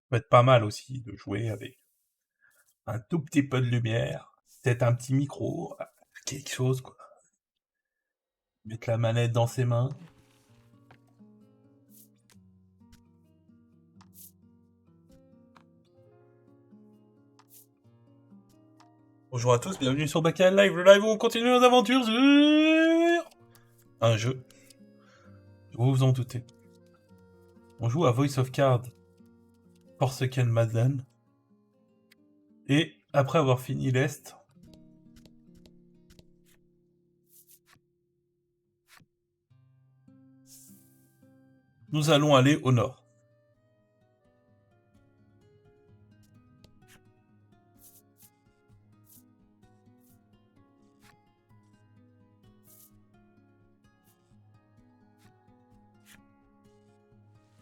peut être pas mal aussi de jouer avec un tout petit peu de lumière, peut-être un petit micro, quelque chose quoi. Mettre la manette dans ses mains. Bonjour à tous, bienvenue sur Bakael Live, le live où on continue nos aventures sur un jeu. Vous vous en doutez. On joue à Voice of Card, Forsaken Maiden. Et après avoir fini l'Est, nous allons aller au nord.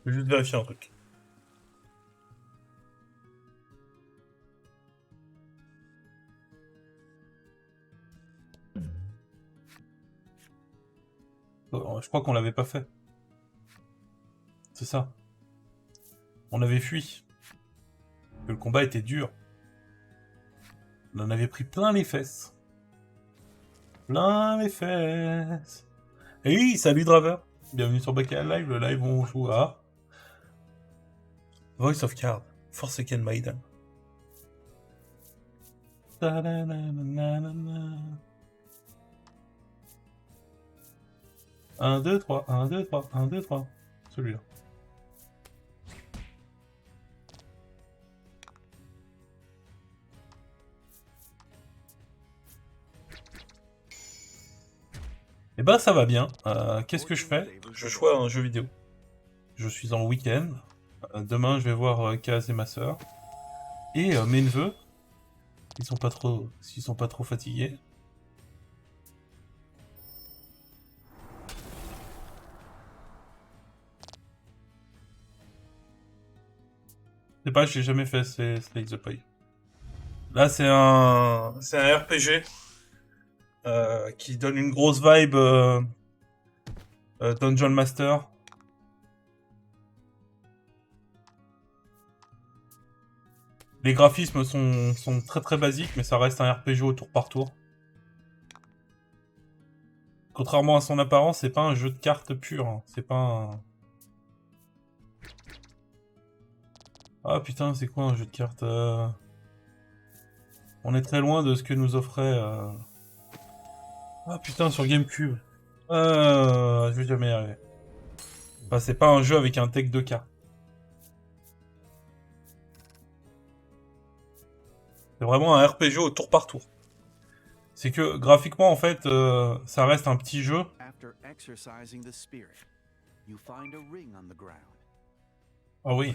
Je vais juste vérifier un truc. Je crois qu'on l'avait pas fait. C'est ça. On avait fui. Que le combat était dur. On en avait pris plein les fesses. Plein les fesses. Et oui, salut Draver. Bienvenue sur Bakael Live, le live où on joue à Voice of Card, Forsaken Maiden. 1, 2, 3, 1, 2, 3, 1, 2, 3. Celui-là. Eh ben ça va bien. Qu'est-ce que je fais? Je choisis un jeu vidéo. Je suis en week-end. Demain je vais voir Kaz et ma sœur. Et mes neveux, s'ils sont pas trop fatigués. Je sais pas, j'ai jamais fait Slay the Pie. Là c'est un RPG qui donne une grosse vibe Dungeon Master. Les graphismes sont très très basiques, mais ça reste un RPG au tour par tour. Contrairement à son apparence, c'est pas un jeu de cartes pur. Hein. C'est pas un... Ah putain, c'est quoi un jeu de cartes On est très loin de ce que nous offrait... Ah putain, sur GameCube. Je vais jamais y arriver. Enfin, c'est pas un jeu avec un deck de cartes. C'est vraiment un RPG au tour par tour. C'est que graphiquement, en fait, ça reste un petit jeu. Ah oui.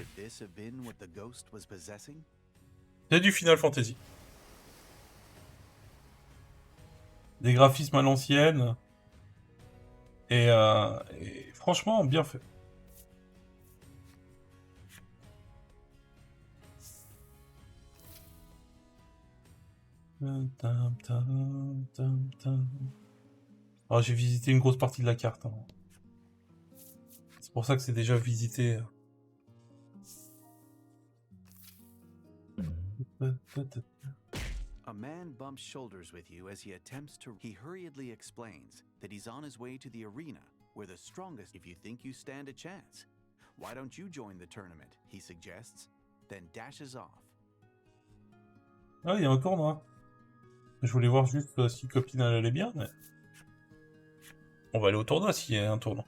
C'est du Final Fantasy. Des graphismes à l'ancienne. Et franchement, bien fait. Oh, j'ai visité une grosse partie de la carte. Hein. C'est pour ça que c'est déjà visité. A man bumps shoulders with you as he attempts to... He hurriedly explains that he's on his way to the arena, where the strongest... If you think you stand a chance, why don't you join the tournament, he suggests, then dashes off. Ah, il y a un tournoi. Je voulais voir juste si copine elle allait bien, mais... On va aller au tournoi s'il y a un tournoi.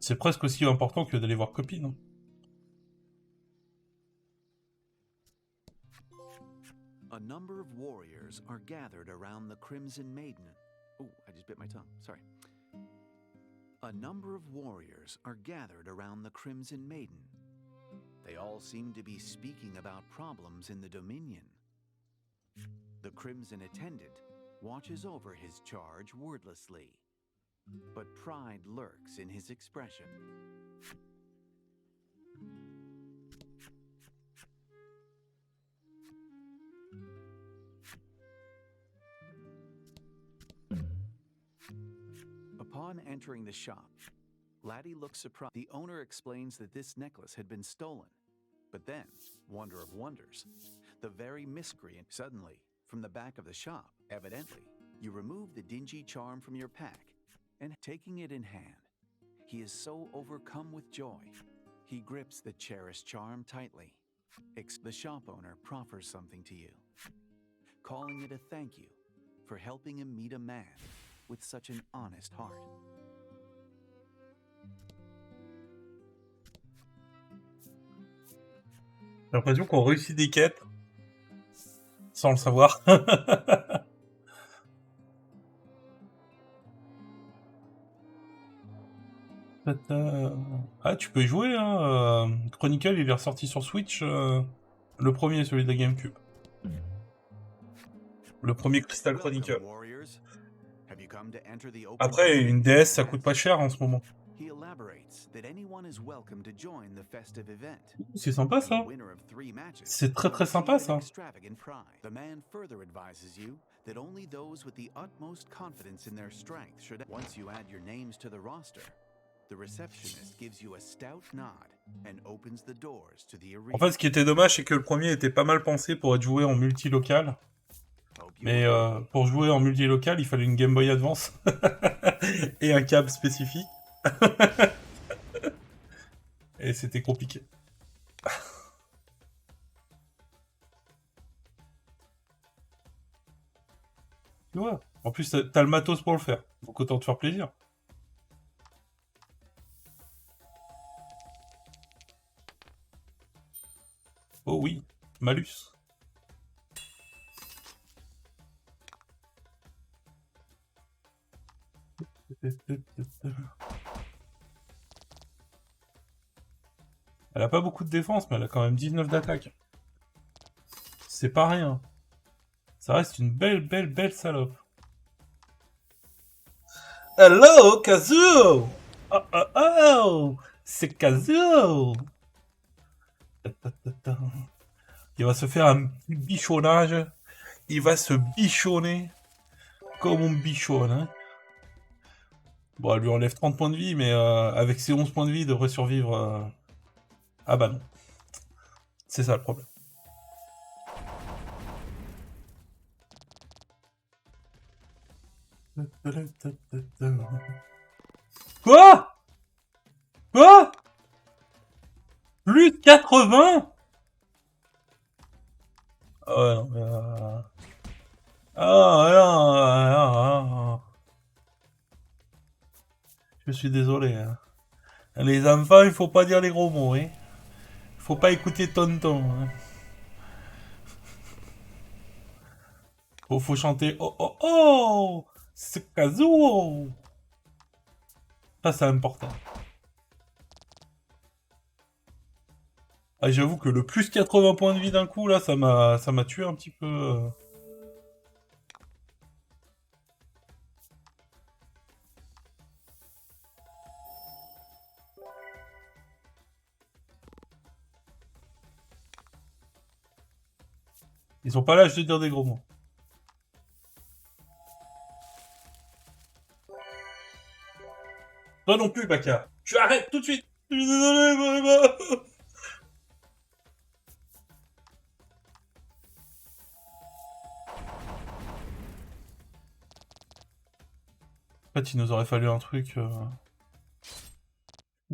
C'est presque aussi important que d'aller voir copine. Hein. A number of warriors are gathered around the Crimson Maiden. Oh, I just bit my tongue. Sorry. A number of warriors are gathered around the Crimson Maiden. They all seem to be speaking about problems in the Dominion. The Crimson attendant watches over his charge wordlessly, but pride lurks in his expression. Upon entering the shop, Laddie looks surprised. The owner explains that this necklace had been stolen. But then, wonder of wonders, the very miscreant suddenly, from the back of the shop, evidently, you remove the dingy charm from your pack, and taking it in hand, he is so overcome with joy, he grips the cherished charm tightly. The shop owner proffers something to you, calling it a thank you for helping him meet a man with such an honest heart. J'ai l'impression qu'on réussit des quêtes sans le savoir. Ah, tu peux y jouer, hein. Chronicle, il est ressorti sur Switch. Le premier, celui de la GameCube. Le premier Crystal Chronicle. Après, une DS, ça coûte pas cher en ce moment. C'est sympa ça. C'est très très sympa ça. The man further advises you that only those with the utmost confidence in their strength should. Once you add your names to the roster, the receptionist gives you a stout nod and opens the doors to the arena. En fait, ce qui était dommage, c'est que le premier était pas mal pensé pour être joué en multilocal. Mais pour jouer en multilocal, il fallait une Game Boy Advance et un câble spécifique. Et c'était compliqué. Tu vois, en plus, t'as le matos pour le faire. Donc autant te faire plaisir. Oh oui, malus. Elle a pas beaucoup de défense, mais elle a quand même 19 d'attaque. C'est pas rien. Ça reste une belle salope. Hello, Kazuo! Oh, oh, oh! C'est Kazuo! Il va se faire un petit bichonnage. Il va se bichonner comme on bichonne, hein. Bon, elle lui enlève 30 points de vie, mais avec ses 11 points de vie, il devrait survivre. Ah bah non. C'est ça le problème. Quoi? Quoi? Plus 80? Ah ouais, non, mais... non. Je suis désolé, hein. Les enfants, il faut pas dire les gros mots, hein. Faut pas écouter tonton, hein. Faut chanter oh oh oh! C'est Kazuo! Ça, c'est important. Ah, j'avoue que le plus 80 points de vie d'un coup, là, ça m'a tué un petit peu. Ils ont pas l'âge de dire des gros mots. Toi non plus, Baka. Tu arrêtes tout de suite. Je suis désolé, Maëva. En fait, il nous aurait fallu un truc...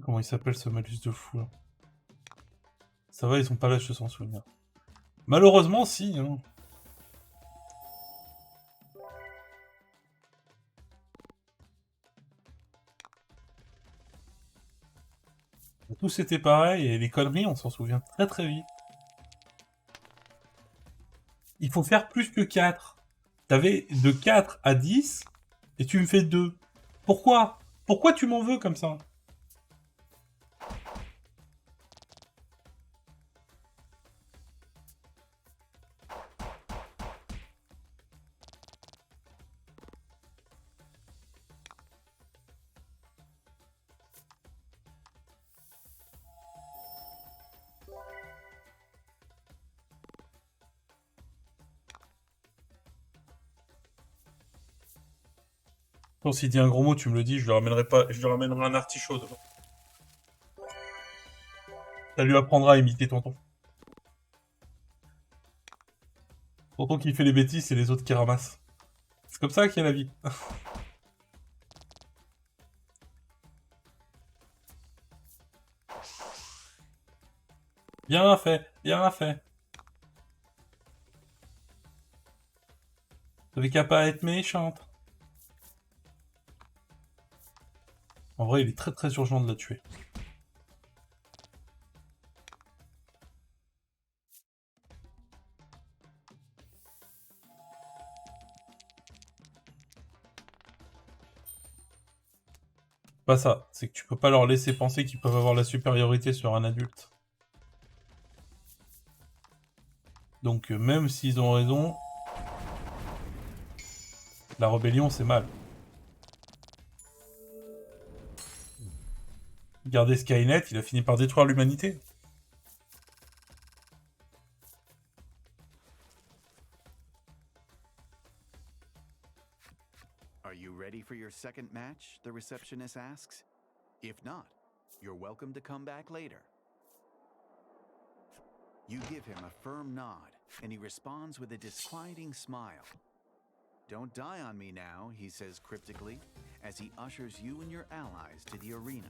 Comment il s'appelle ce malus de fou, là? Ça va, ils ont pas l'âge de s'en souvenir. Malheureusement, si, hein. Tous étaient pareils, et les conneries, on s'en souvient très très vite. Il faut faire plus que 4. T'avais de 4 à 10, et tu me fais 2. Pourquoi? Pourquoi tu m'en veux comme ça? Bon, s'il dit un gros mot, tu me le dis, je lui ramènerai pas, je lui ramènerai un artichaut demain. Ça lui apprendra à imiter tonton. Tonton qui fait les bêtises, c'est les autres qui ramassent. C'est comme ça qu'il y a la vie. Bien fait, bien fait. T'avais qu'à pas être méchante. En vrai, il est très très urgent de la tuer. Pas ça, c'est que tu peux pas leur laisser penser qu'ils peuvent avoir la supériorité sur un adulte. Donc même s'ils ont raison, la rébellion c'est mal. Regardez Skynet, il a fini par détruire l'humanité. Are you ready for your second match? The receptionist asks. If not, you're welcome to come back later. You give him a firm nod, and he responds with a disquieting smile. Don't die on me now, he says cryptically, as he ushers you and your allies to the arena.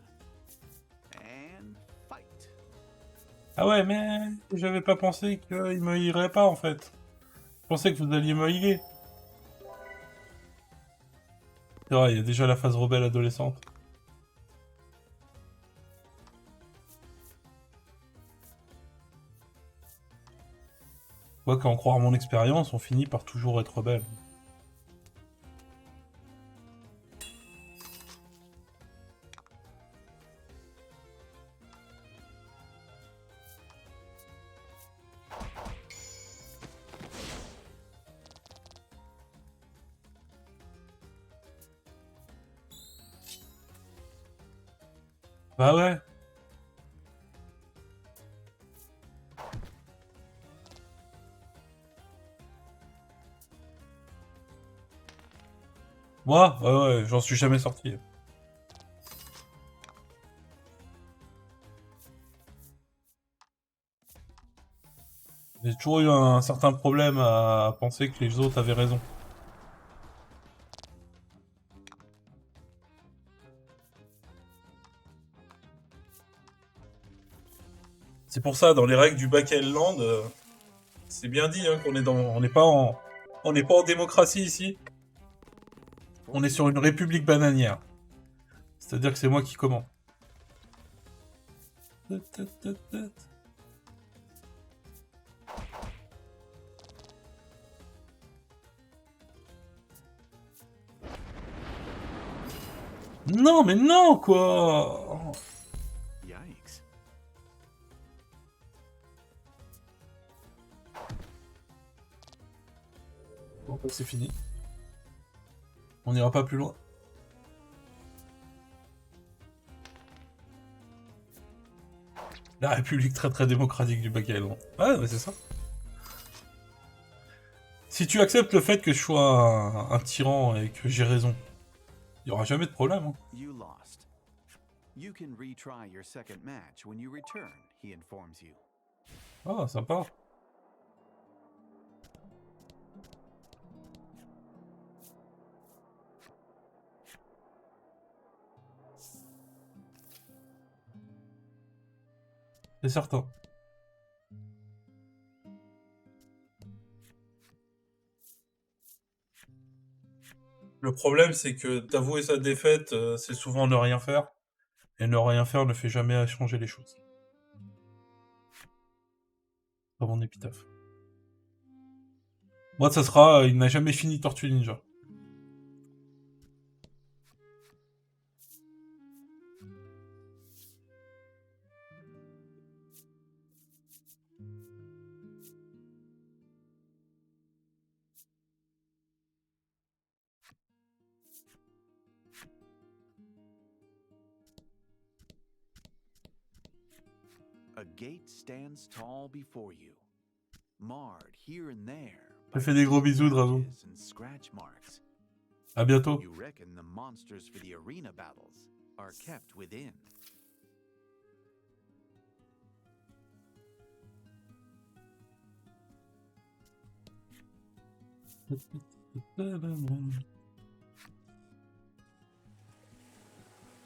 And fight. Ah ouais, mais j'avais pas pensé qu'il me irait pas en fait. Je pensais que vous alliez me healer. C'est vrai, il y a déjà la phase rebelle adolescente. Moi, qu'à en croire mon expérience, on finit par toujours être rebelle. Bah ouais. Moi, ouais, j'en suis jamais sorti. J'ai toujours eu un certain problème à penser que les autres avaient raison. C'est pour ça, dans les règles du Bakael Land, c'est bien dit hein, qu'on est dans, on n'est pas en démocratie ici. On est sur une république bananière. C'est-à-dire que c'est moi qui commande. Non, mais non, quoi. Yikes. Bon, bah, c'est fini. On n'ira pas plus loin. La République très très démocratique du Bakael. Ouais, mais c'est ça. Si tu acceptes le fait que je sois un tyran et que j'ai raison, il n'y aura jamais de problème. Hein. You lost. You can retry your second match when you return, he informs you. Ah, sympa. C'est certain. Le problème, c'est que d'avouer sa défaite, c'est souvent ne rien faire. Et ne rien faire ne fait jamais changer les choses. Dans mon épitaphe. Moi, ça sera il n'a jamais fini Tortue Ninja. A gate stands tall before you, marred here and there Je fais des gros bisous, Drago. and scratch marks. À bientôt. You reckon the monsters for the arena battles are kept within.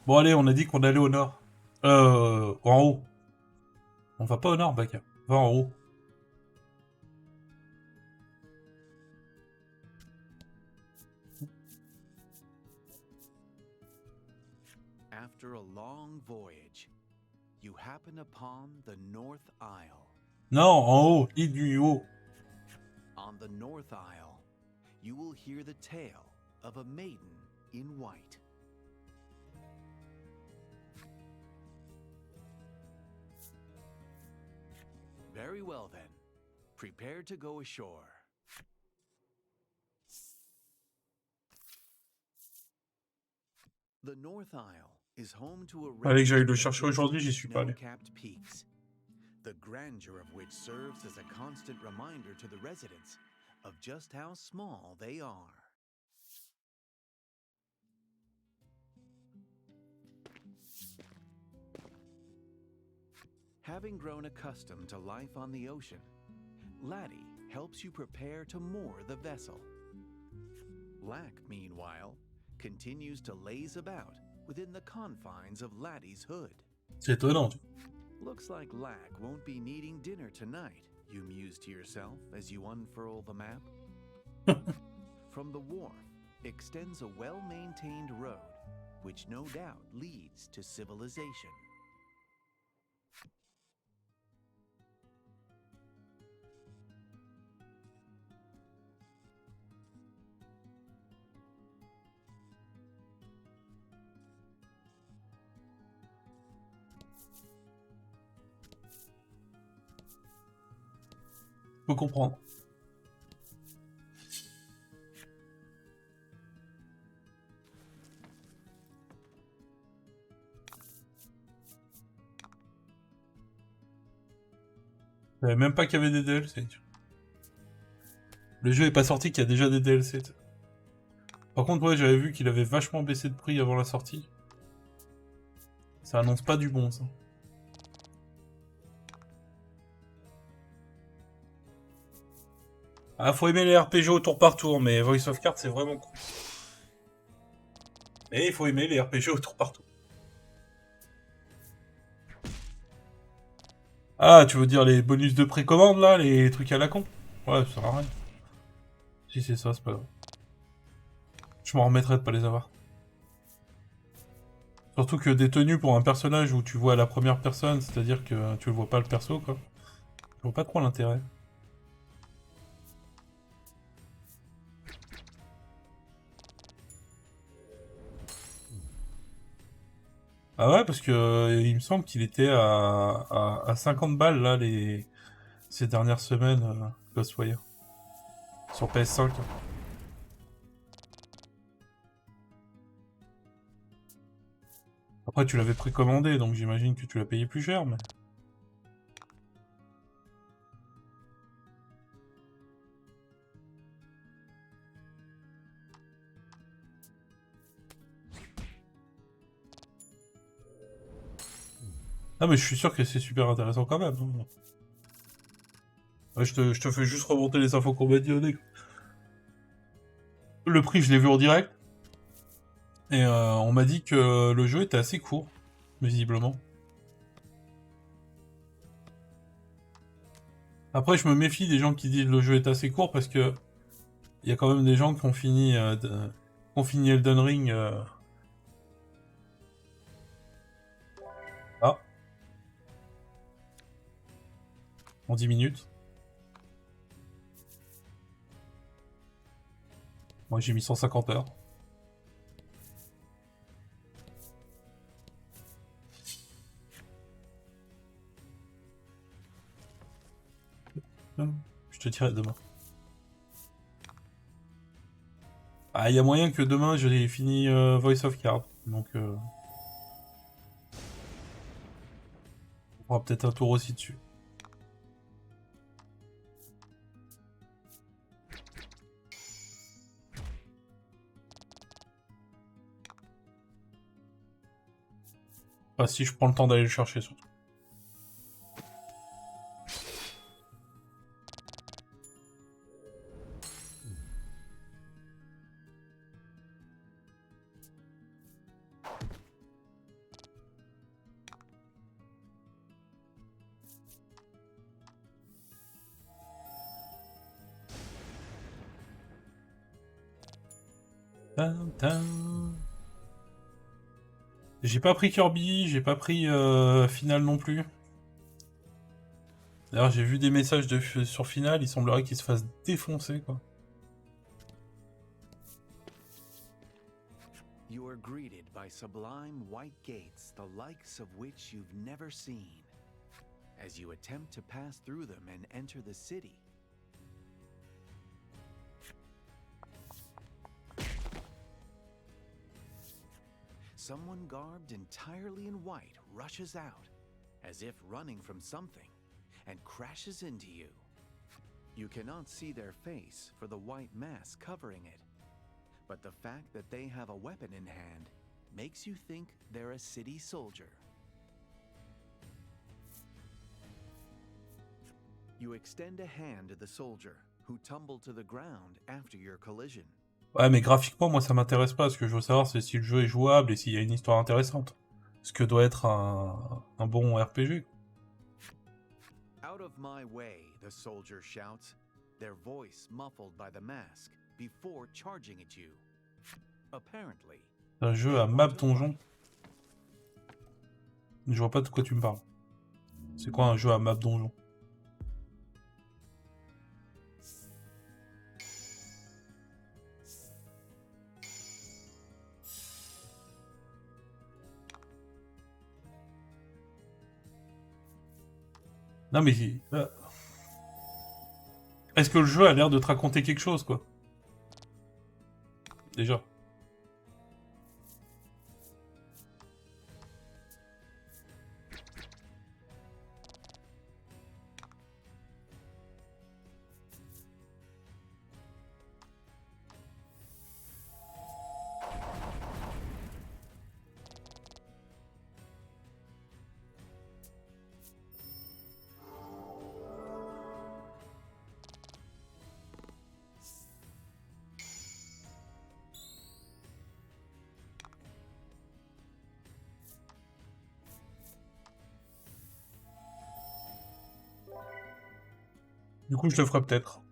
Bon allez, on a dit qu'on allait au nord. En haut. On va pas au nord, Bakael. On va en haut. After a long voyage, you happen upon the North Isle. Non, en haut, île du haut. On the North Isle, you will hear the tale of a maiden in white. Very well then, prepare to go ashore. The North Isle is home to a Fallait que j'aille le range chercher of aujourd'hui, j'y suis pas allé. snow-capped peaks, the grandeur of which serves as a constant reminder to the residents of just how small they are. Having grown accustomed to life on the ocean, Laddie helps you prepare to moor the vessel. Lack, meanwhile, continues to laze about within the confines of Laddie's hood. C'est étonnant. Looks like Lack won't be needing dinner tonight, you muse to yourself as you unfurl the map. From the wharf extends a well-maintained road, which no doubt leads to civilization. Je peux comprendre. Je savais même pas qu'il y avait des DLC. Le jeu est pas sorti qu'il y a déjà des DLC. Par contre, ouais, j'avais vu qu'il avait vachement baissé de prix avant la sortie. Ça annonce pas du bon, ça. Ah, faut aimer les RPG au tour par tour, mais Voice of Cards, c'est vraiment cool. Mais il faut aimer les RPG au tour par tour. Ah, tu veux dire les bonus de précommande, là, les trucs à la con? Ouais, ça sert à rien. Si c'est ça, c'est pas grave. Je m'en remettrai de pas les avoir. Surtout que des tenues pour un personnage où tu vois à la première personne, c'est-à-dire que tu le vois pas le perso, quoi. Je vois pas trop l'intérêt. Ah ouais, parce que il me semble qu'il était à 50 balles, là, ces dernières semaines, Ghostwire. Sur PS5. Après, tu l'avais précommandé, donc j'imagine que tu l'as payé plus cher, mais... Ah, mais je suis sûr que c'est super intéressant quand même. Hein. Ouais, je te fais juste remonter les infos qu'on m'a données. Le prix, je l'ai vu en direct. Et on m'a dit que le jeu était assez court, visiblement. Après, je me méfie des gens qui disent que le jeu est assez court parce que il y a quand même des gens qui ont fini Elden Ring. Ah. En 10 minutes. Moi, j'ai mis 150 heures. Je te dirai demain. Ah, il y a moyen que demain, j'ai fini Voice of Card. Donc, on fera peut-être un tour aussi dessus. Enfin, si je prends le temps d'aller le chercher, surtout. J'ai pas pris Kirby, j'ai pas pris Final non plus. D'ailleurs, j'ai vu des messages sur Final, il semblerait qu'il se fasse défoncer, quoi. You are greeted by sublime white gates, the likes of which you've never seen. As you attempt to pass through them and enter the city, someone garbed entirely in white rushes out, as if running from something, and crashes into you. You cannot see their face for the white mask covering it, but the fact that they have a weapon in hand makes you think they're a city soldier. You extend a hand to the soldier, who tumbled to the ground after your collision. Ouais, mais graphiquement, moi, ça m'intéresse pas. Ce que je veux savoir, c'est si le jeu est jouable et s'il y a une histoire intéressante. Ce que doit être un bon RPG. Out of my way, the soldier shouts, their voice muffled by the mask, before charging at you. Apparently. Un jeu à map donjon. Je vois pas de quoi tu me parles. C'est quoi un jeu à map donjon? Non mais... Est-ce que le jeu a l'air de te raconter quelque chose, quoi? Déjà. Du coup, je le ferai peut-être.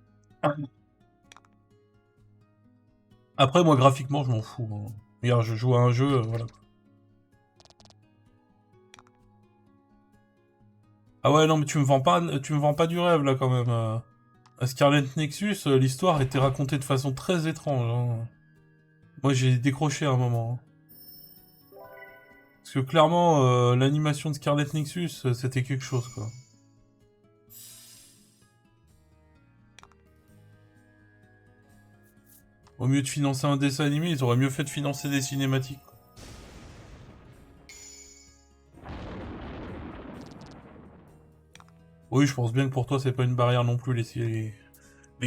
Après, moi, graphiquement, je m'en fous. Hein. Regarde, je joue à un jeu, voilà. Ah ouais, non, mais tu me vends pas du rêve, là, quand même. À Scarlet Nexus, l'histoire était racontée de façon très étrange. Hein. Moi, j'ai décroché à un moment. Hein. Parce que, clairement, l'animation de Scarlet Nexus, c'était quelque chose, quoi. Au mieux de financer un dessin animé, ils auraient mieux fait de financer des cinématiques. Oui, je pense bien que pour toi, c'est pas une barrière non plus, les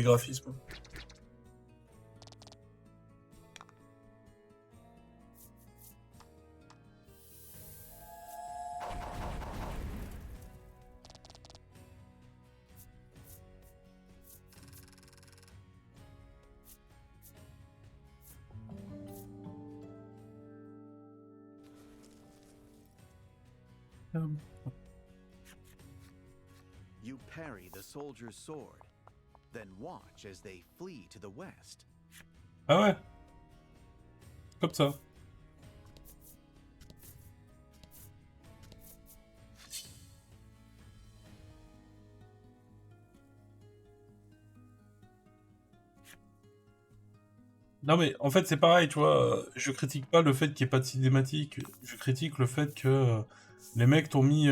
graphismes. You parry the soldier's sword, then watch as they flee to the west. Ah ouais. Comme ça. Non mais en fait c'est pareil, tu vois, je critique pas le fait qu'il n'y ait pas de cinématique, je critique le fait que les mecs t'ont mis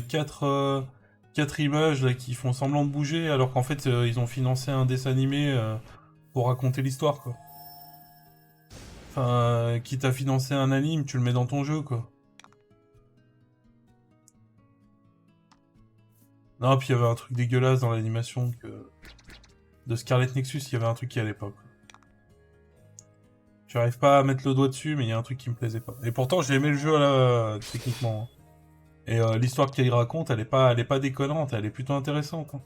4 images là, qui font semblant de bouger alors qu'en fait ils ont financé un dessin animé pour raconter l'histoire quoi. Enfin, quitte à financer un anime, tu le mets dans ton jeu quoi. Non, puis il y avait un truc dégueulasse dans l'animation de Scarlet Nexus, il y avait un truc qui allait pas quoi. J'arrive pas à mettre le doigt dessus, mais il y a un truc qui me plaisait pas. Et pourtant, j'ai aimé le jeu là, techniquement. Et l'histoire qu'il raconte, elle est pas déconnante, elle est plutôt intéressante. Hein.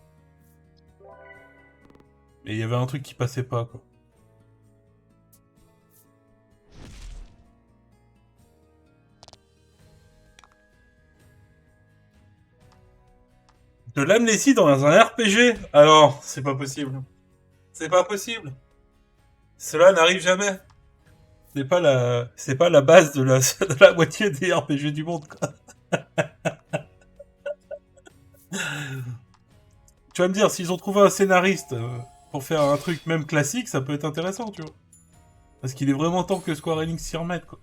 Et il y avait un truc qui passait pas, quoi. De l'amnésie dans un RPG? Alors, c'est pas possible. C'est pas possible. Cela n'arrive jamais. C'est pas la base de la, de la moitié des RPG du monde, quoi. Tu vas me dire, s'ils ont trouvé un scénariste pour faire un truc même classique, ça peut être intéressant, tu vois. Parce qu'il est vraiment temps que Square Enix s'y remette, quoi.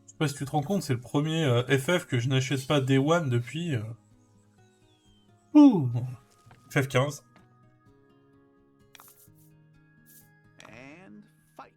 Je sais pas si tu te rends compte, c'est le premier FF que je n'achète pas Day One depuis... Ouh, FF15. And fight.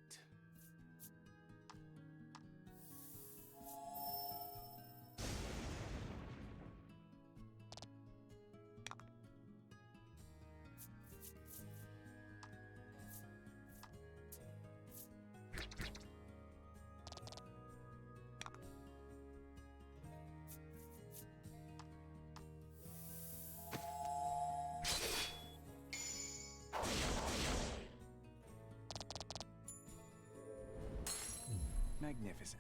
Magnificent.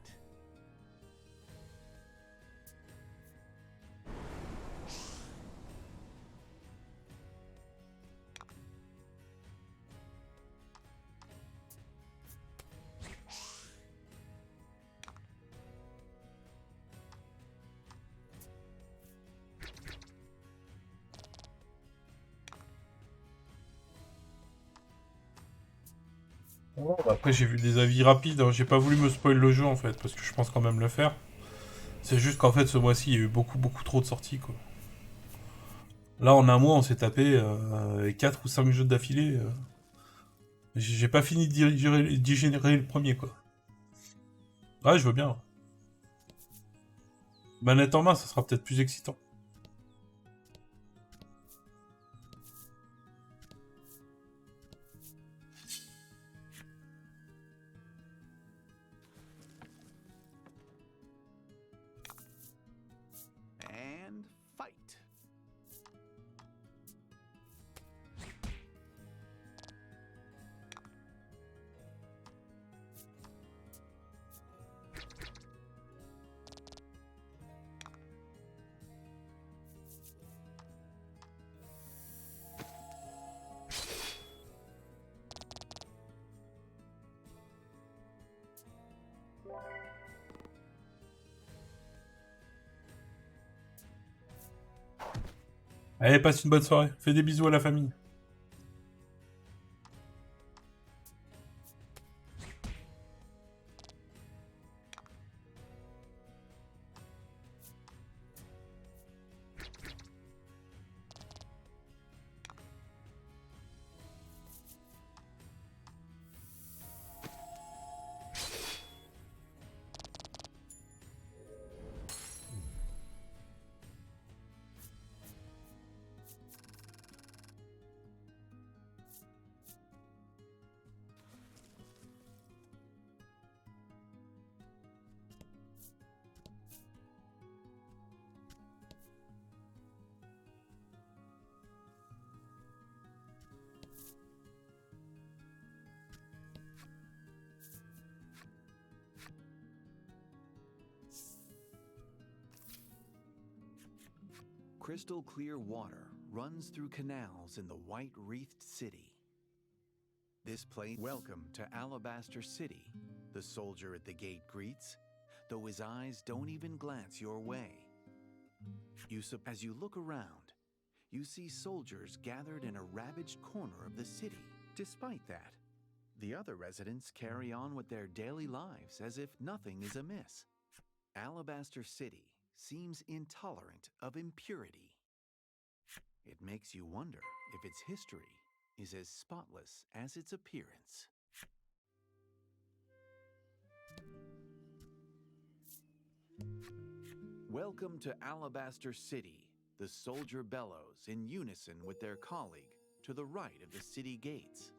Oh, bah après, j'ai vu des avis rapides, hein. J'ai pas voulu me spoil le jeu, en fait, parce que je pense quand même le faire. C'est juste qu'en fait, ce mois-ci, il y a eu beaucoup trop de sorties, quoi. Là, en un mois, on s'est tapé 4 ou 5 jeux d'affilée. J'ai pas fini de digérer le premier, quoi. Ouais, je veux bien. Manette en main, ça sera peut-être plus excitant. And fight. Allez, passe une bonne soirée. Fais des bisous à la famille. Crystal clear water runs through canals in the white-wreathed city. This place, welcome to Alabaster City, the soldier at the gate greets, though his eyes don't even glance your way. As you look around, you see soldiers gathered in a ravaged corner of the city. Despite that, the other residents carry on with their daily lives as if nothing is amiss. Alabaster City seems intolerant of impurity. It makes you wonder if its history is as spotless as its appearance. Welcome to Alabaster City, the soldier bellows in unison with their colleague to the right of the city gates.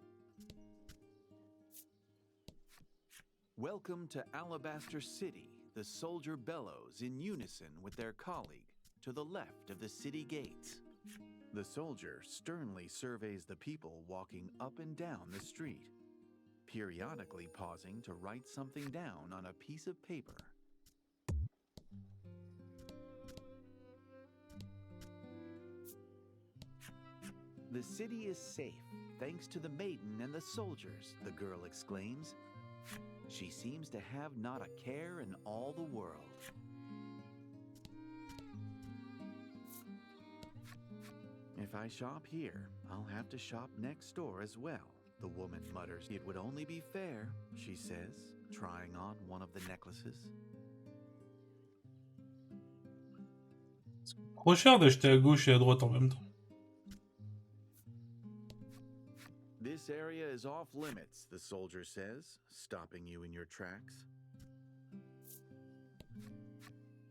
Welcome to Alabaster City, the soldier bellows in unison with their colleague to the left of the city gates. The soldier sternly surveys the people walking up and down the street, periodically pausing to write something down on a piece of paper. The city is safe, thanks to the maiden and the soldiers, the girl exclaims. She seems to have not a care in all the world. If I shop here, I'll have to shop next door as well, the woman mutters. It would only be fair, she says, trying on one of the necklaces. Trop cher d'acheter à gauche et à droite en même temps. This area is off limits, the soldier says, stopping you in your tracks.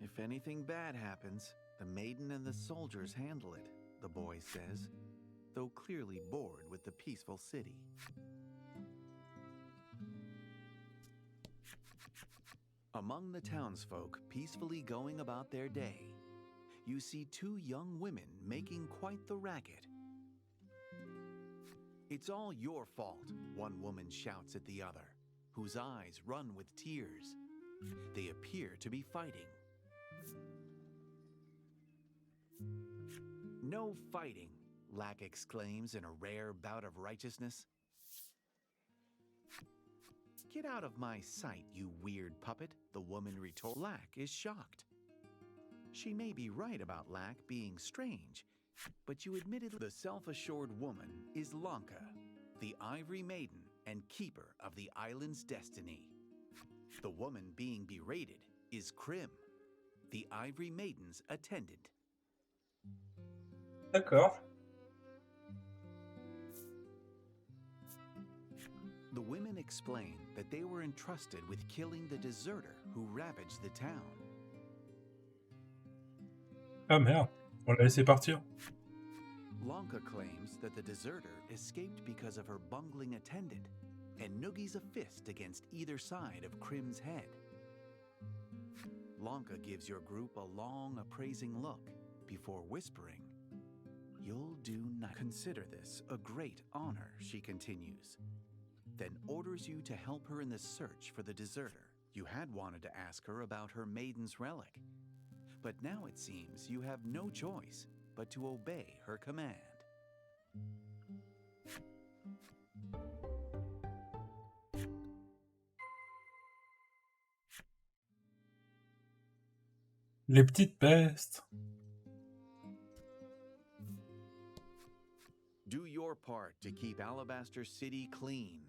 If anything bad happens, the maiden and the soldiers handle it, the boy says, though clearly bored with the peaceful city. Among the townsfolk peacefully going about their day, you see two young women making quite the racket. It's all your fault, one woman shouts at the other, whose eyes run with tears. They appear to be fighting. No fighting, Lack exclaims in a rare bout of righteousness. Get out of my sight, you weird puppet, the woman retorts. Lack is shocked. She may be right about Lack being strange, but you admitted the self-assured woman is Lanka, the ivory maiden and keeper of the island's destiny. The woman being berated is Krim, the ivory maiden's attendant. D'accord. The women explain that they were entrusted with killing the deserter who ravaged the town. Ah merde, on l'a laissé partir. Lanka claims that the deserter escaped because of her bungling attendant and noogies a fist against either side of Krim's head. Lanka gives your group a long, appraising look before whispering, "You'll do not consider this a great honor," she continues, then orders you to help her in the search for the deserter. You had wanted to ask her about her maiden's relic, but now it seems you have no choice but to obey her command. Les petites pestes. Do your part to keep Alabaster City clean.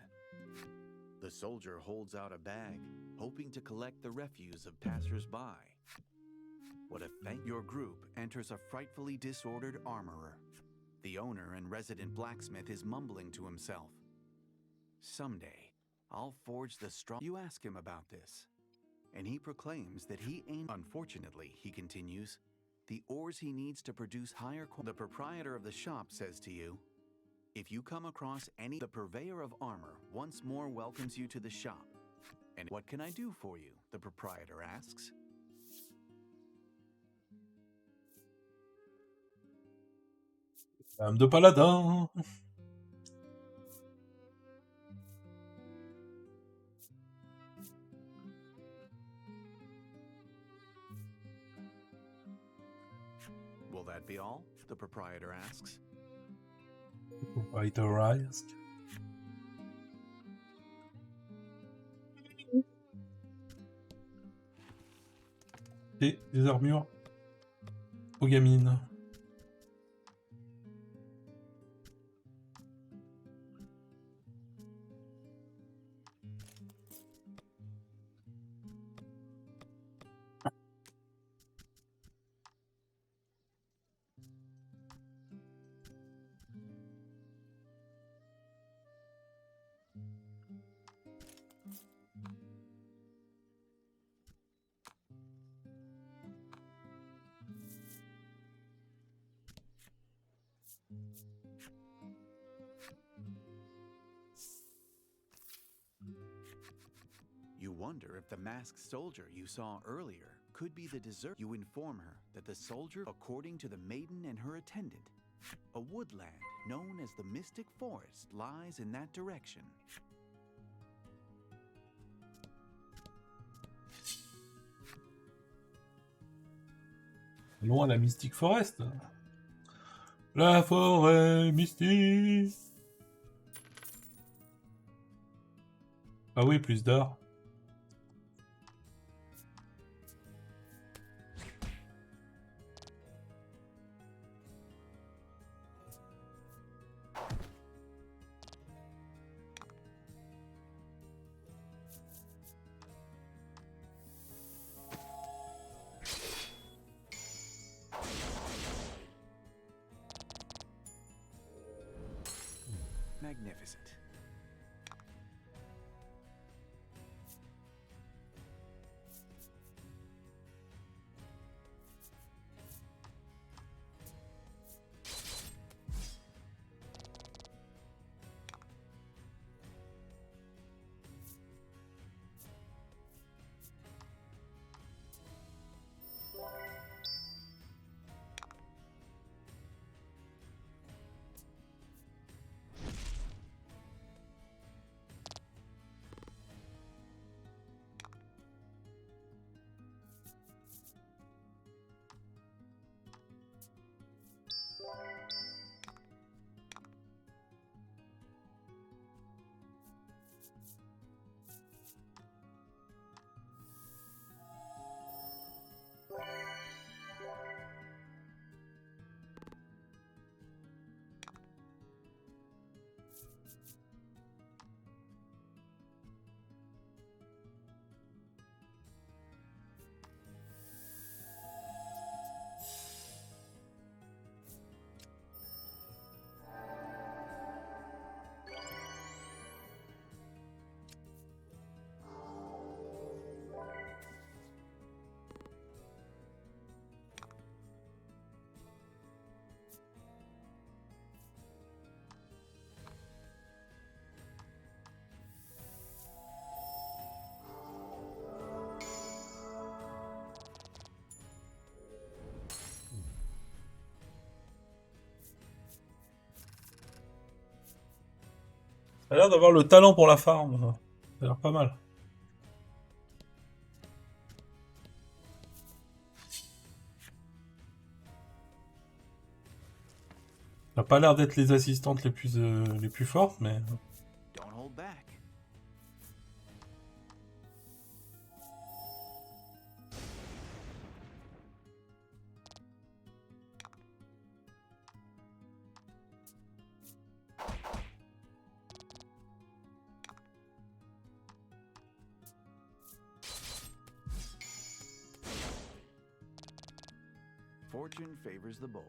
The soldier holds out a bag, hoping to collect the refuse of passers-by. What a thank! Your group enters a frightfully disordered armorer. The owner and resident blacksmith is mumbling to himself. Someday, I'll forge the strong... You ask him about this, and he proclaims that he ain't... Unfortunately, he continues, the ores he needs to produce higher quality... The proprietor of the shop says to you, if you come across any... The purveyor of armor once more welcomes you to the shop. And what can I do for you? The proprietor asks. Dame de paladin. Will that be all? The proprietor asks. Proprietor ask. Et des armures aux gamines. You wonder if the masked soldier you saw earlier could be the deserter. You inform her that the soldier, according to the maiden and her attendant, a woodland known as the Mystic Forest lies in that direction. Allons à la Mystic Forest. La forêt mystique. Ah oui, plus d'or. Magnificent. Ça a l'air d'avoir le talent pour la farm. Ça a l'air pas mal. Ça n'a pas l'air d'être les assistantes les plus fortes, mais... Don't hold back. Fortune favors the bold.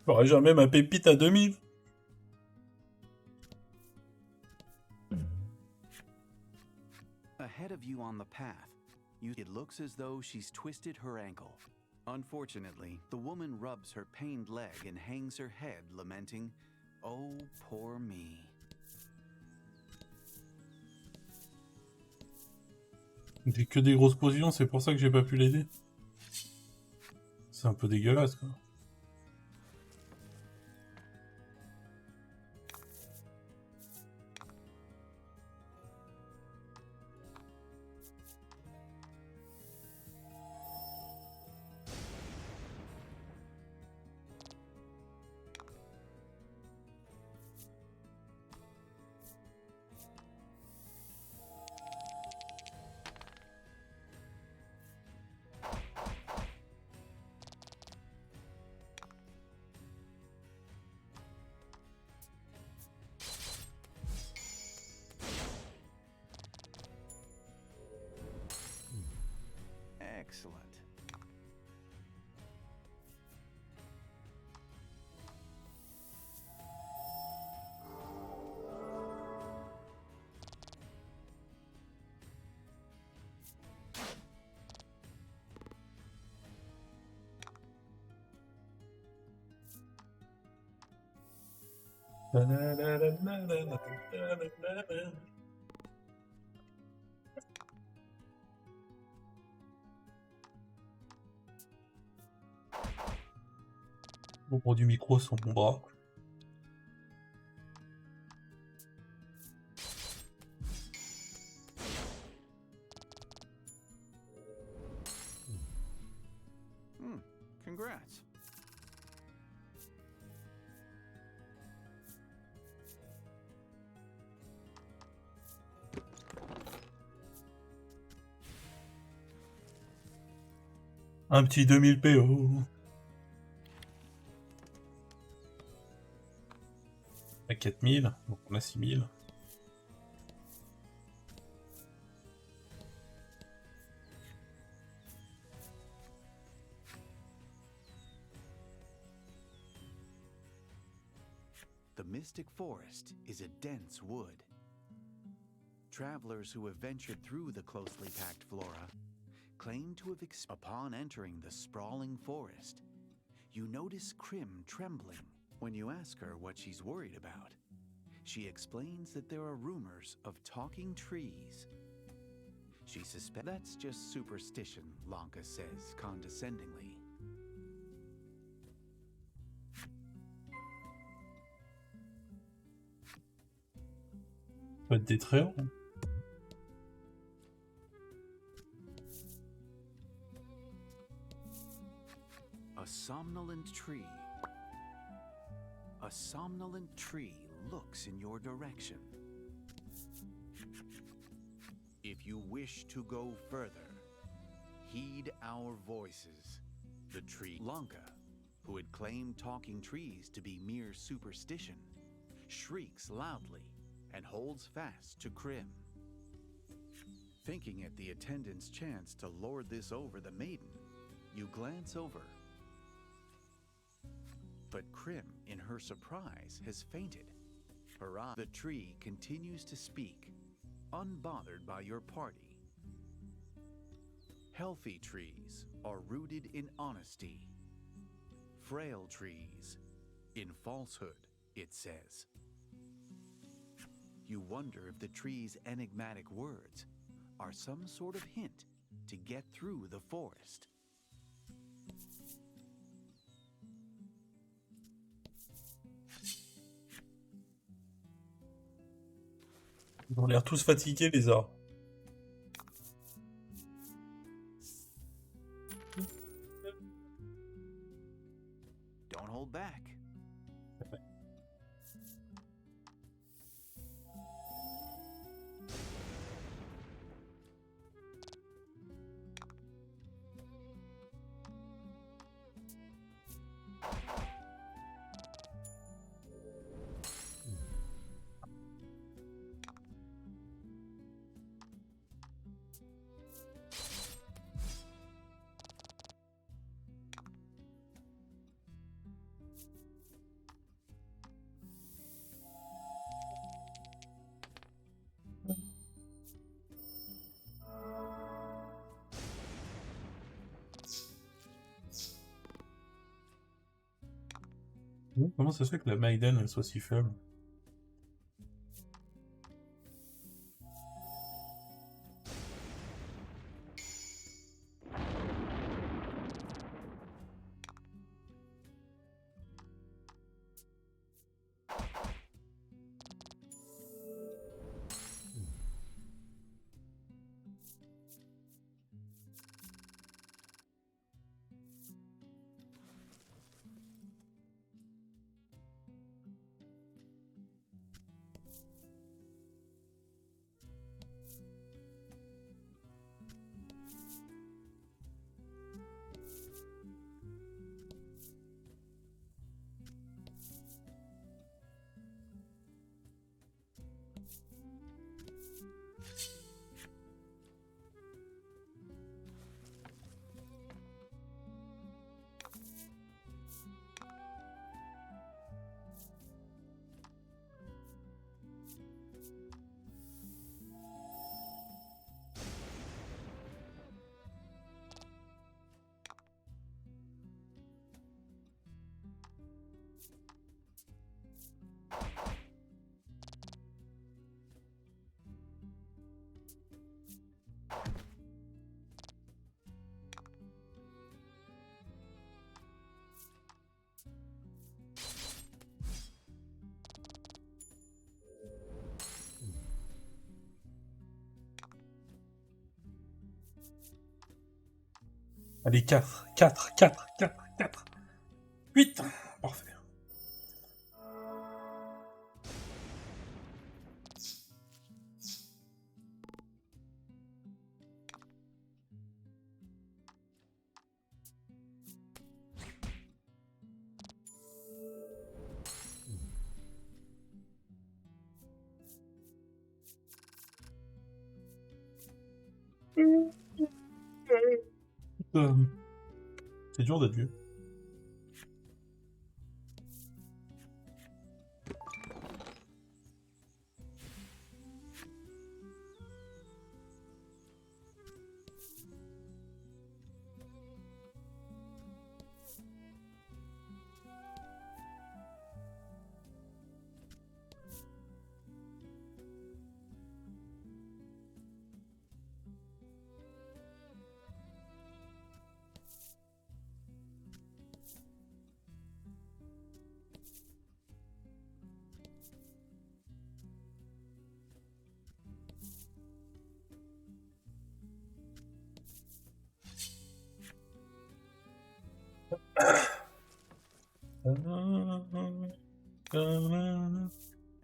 J'aurais jamais ma pépite à 2000. Ahead of you on the path, it looks as though she's twisted her ankle. Unfortunately, the woman rubs her pained leg and hangs her head, lamenting, "Oh, poor me." J'ai que des grosses potions, c'est pour ça que j'ai pas pu l'aider. C'est un peu dégueulasse, quoi. Excellent. L'ombre du micro sur mon bras. Congrats. Un petit 2000 PO. À 4000, donc on a 6000. The Mystic Forest is a dense wood. Travelers who have ventured through the closely packed flora claim to have upon entering the sprawling forest, you notice Krim trembling. When you ask her what she's worried about, she explains that there are rumors of talking trees. She suspects that's just superstition, Lanka says condescendingly. Ça va être détrayant. A somnolent tree. A somnolent tree looks in your direction. If you wish to go further, heed our voices. The tree Lanka, who had claimed talking trees to be mere superstition, shrieks loudly and holds fast to Krim. Thinking at the attendant's chance to lord this over the maiden, you glance over. But Krim, in her surprise, has fainted. Her eye, the tree continues to speak, unbothered by your party. Healthy trees are rooted in honesty. Frail trees in falsehood, it says. You wonder if the tree's enigmatic words are some sort of hint to get through the forest. Ils ont l'air tous fatigués, les arbres. Don't hold back. Comment ça se fait que la maiden elle soit si faible? Allez, 4, 4, 4, 4, 4. 8. Parfait. C'est dur d'être vieux.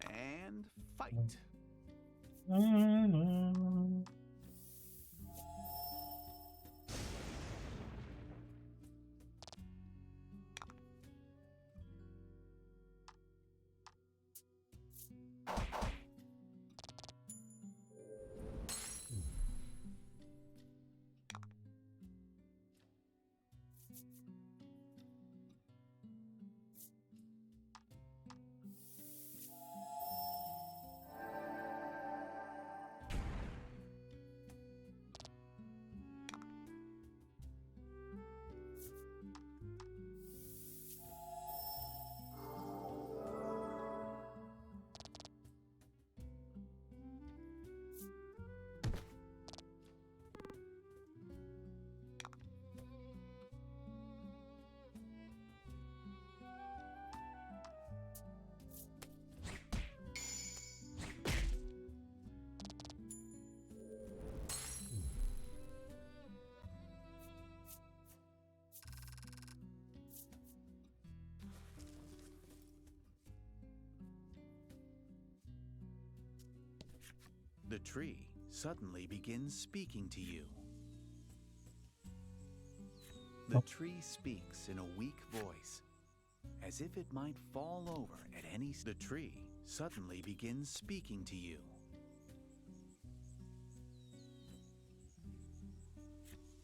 And fight. The tree suddenly begins speaking to you. The tree speaks in a weak voice, as if it might fall over at any. The tree suddenly begins speaking to you.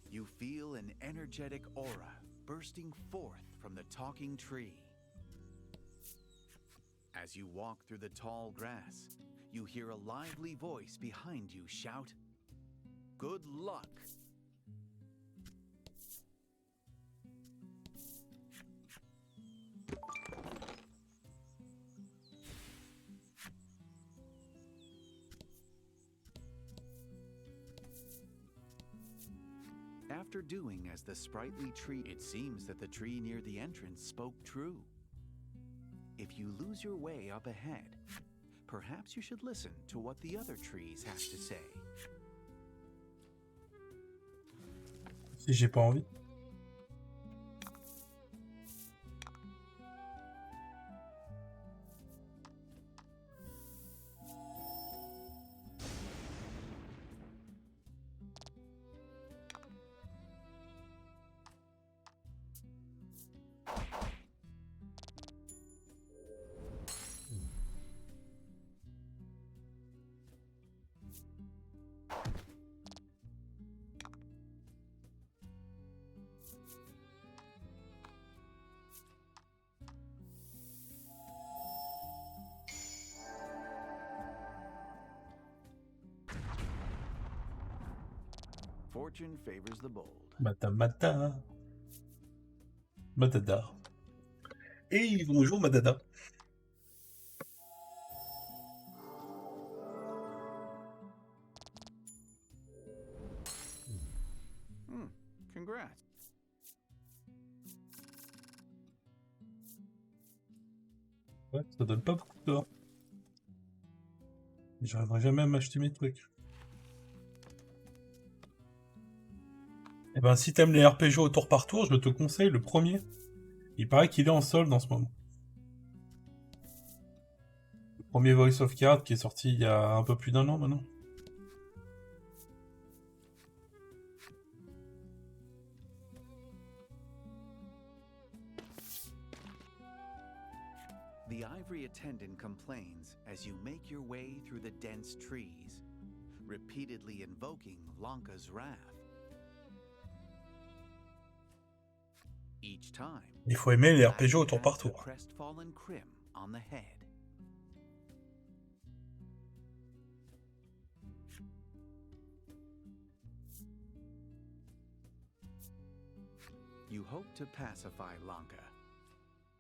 You feel an energetic aura bursting forth from the talking tree. As you walk through the tall grass, you hear a lively voice behind you shout, "Good luck!" After doing as the sprightly tree, it seems that the tree near the entrance spoke true. If you lose your way up ahead, perhaps you should listen to what the other trees have to say. Si j'ai pas envie. Fortune favors the bold. Mata. Madada. Et bonjour Madada. Congrats. Ouais, ça donne pas beaucoup d'or. J'arriverai jamais à m'acheter mes trucs. Eh ben, si t'aimes les RPG au tour par tour, je te conseille le premier. Il paraît qu'il est en solde en ce moment. Le premier Voice of Card qui est sorti il y a un peu plus d'1 an maintenant. The ivory attendant complains as you make your way through the dense trees, repeatedly invoking Lanka's wrath. Each time, Il faut aimer les RPG au tour par tour. crestfallen Crim on the head. You hope to pacify Lanka,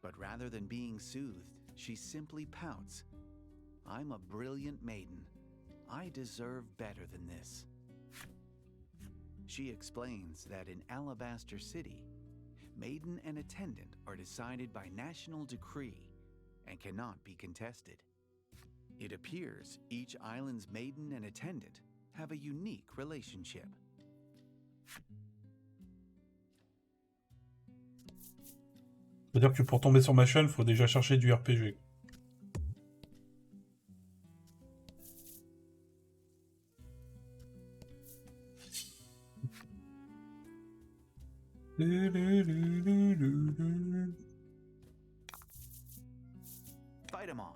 but rather than being soothed, she simply pouts. I'm a brilliant maiden. I deserve better than this. She explains that in Alabaster City, maiden and attendant are decided by national decree and cannot be contested. It appears each island's maiden and attendant have a unique relationship. C'est-à-dire que pour tomber sur ma chaîne, faut déjà chercher du RPG. Fight him off.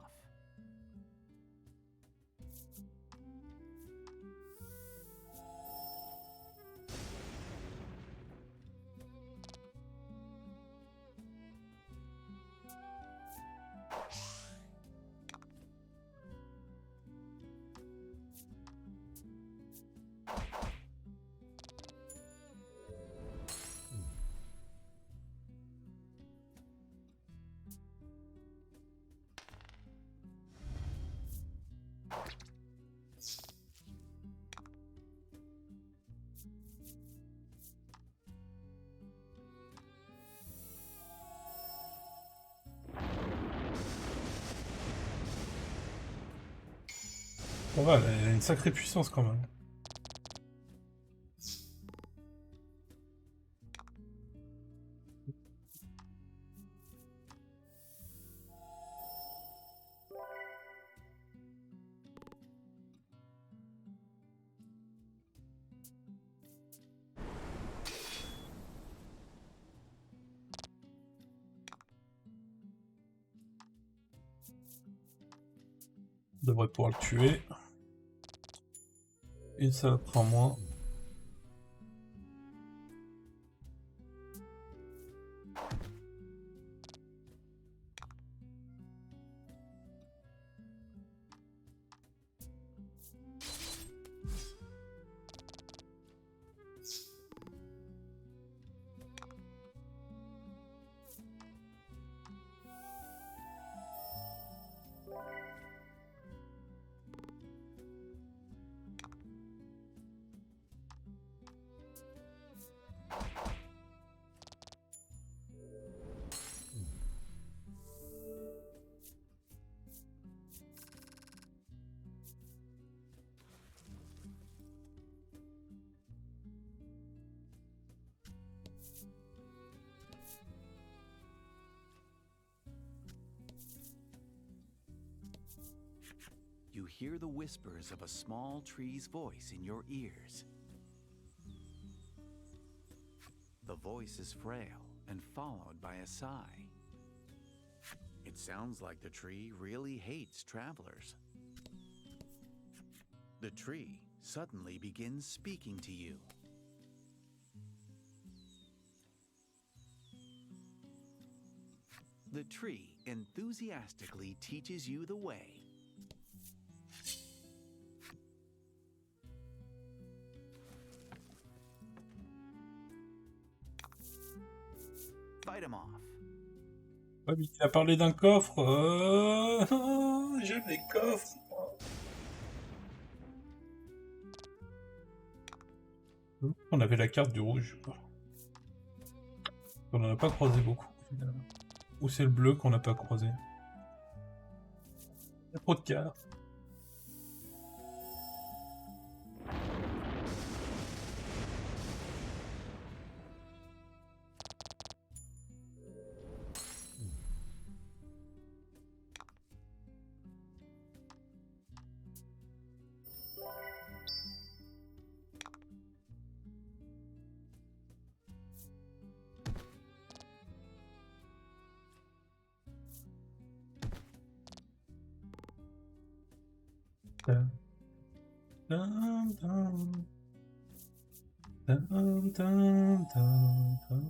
Ça va, elle a une sacrée puissance quand même. On devrait pouvoir le tuer. Une salope en moins. You hear the whispers of a small tree's voice in your ears. The voice is frail and followed by a sigh. It sounds like the tree really hates travelers. The tree suddenly begins speaking to you. The tree enthusiastically teaches you the way. Fight him off. Ouais, mais il a parlé d'un coffre. J'aime les coffres. On avait la carte du rouge. On n'en a pas croisé beaucoup, finalement. Ou c'est le bleu qu'on n'a pas croisé. Il y a trop de cartes. Dun, dun, dun. Dun, dun, dun, dun.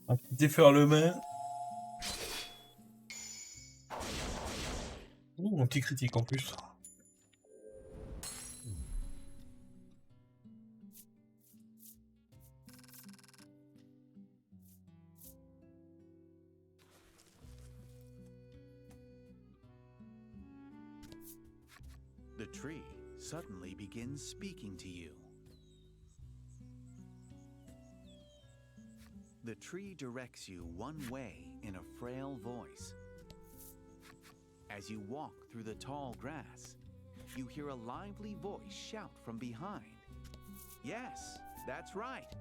Un petit déferlement. Ouh, un petit critique en plus. The tree suddenly begins speaking to you. The tree directs you one way in a frail voice. As you walk through the tall grass, you hear a lively voice shout from behind. Yes, that's right.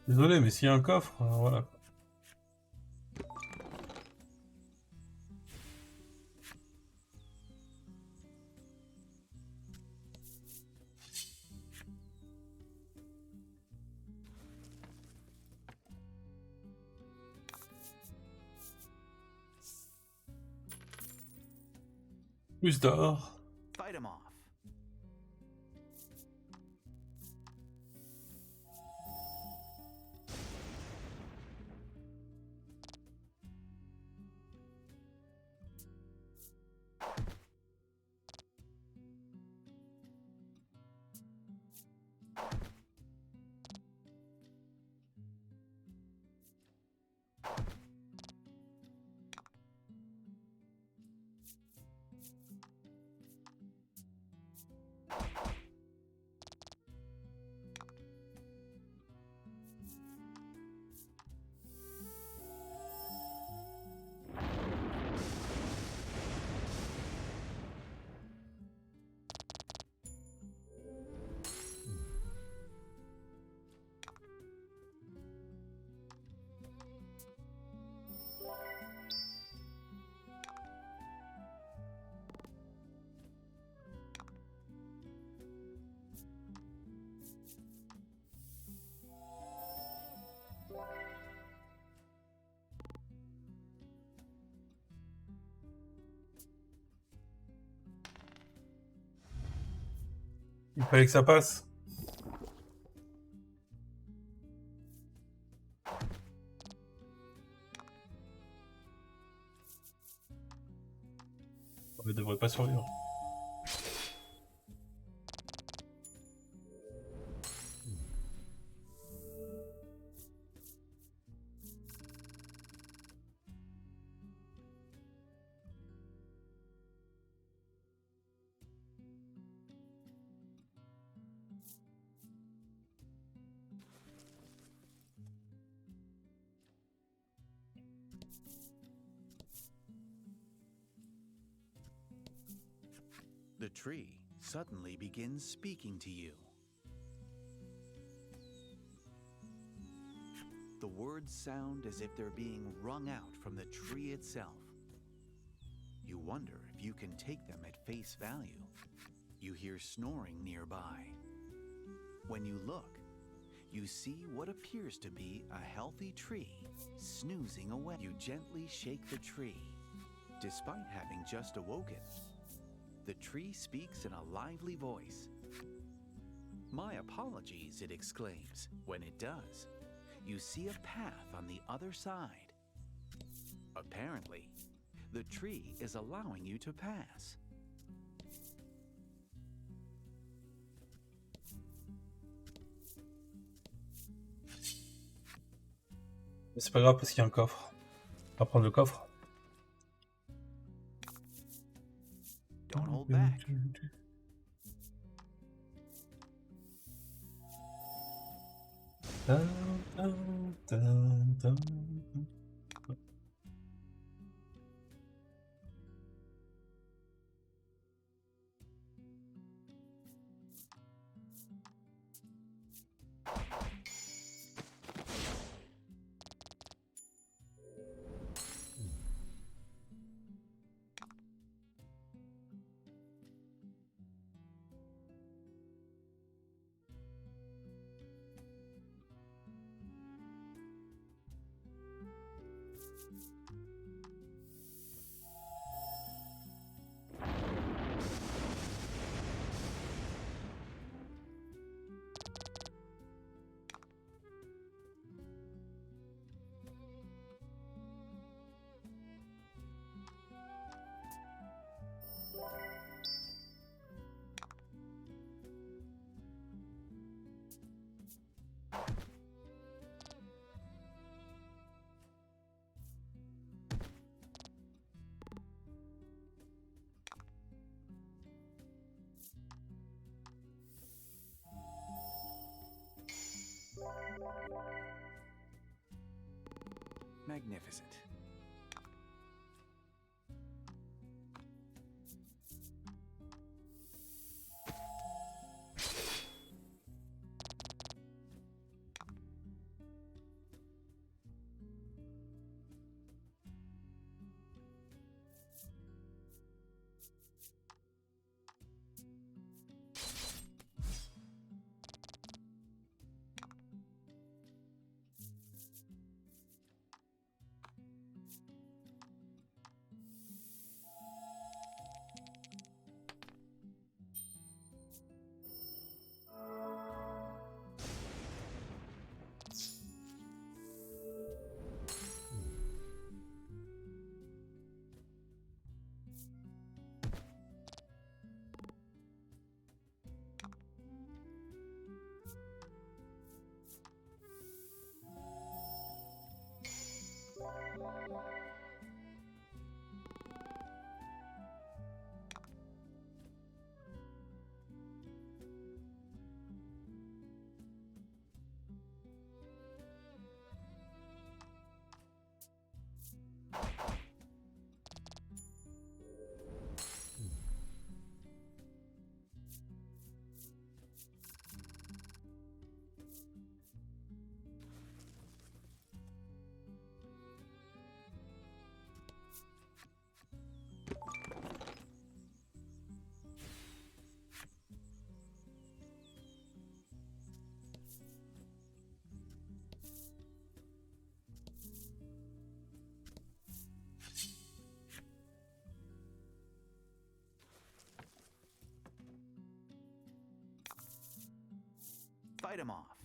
Désolé, mais s'il y a un coffre, voilà. Plus d'or. Fight him off. Il fallait que ça passe. On ne devrait pas survivre. The tree suddenly begins speaking to you. The words sound as if they're being wrung out from the tree itself. You wonder if you can take them at face value. You hear snoring nearby. When you look, you see what appears to be a healthy tree snoozing away. You gently shake the tree. Despite having just awoken, the tree speaks in a lively voice. "My apologies," it exclaims. When it does, you see a path on the other side. Apparently, the tree is allowing you to pass. Mais c'est pas grave parce qu'il y a un coffre. On va prendre le coffre. Don't hold back. magnificent. Fight him off.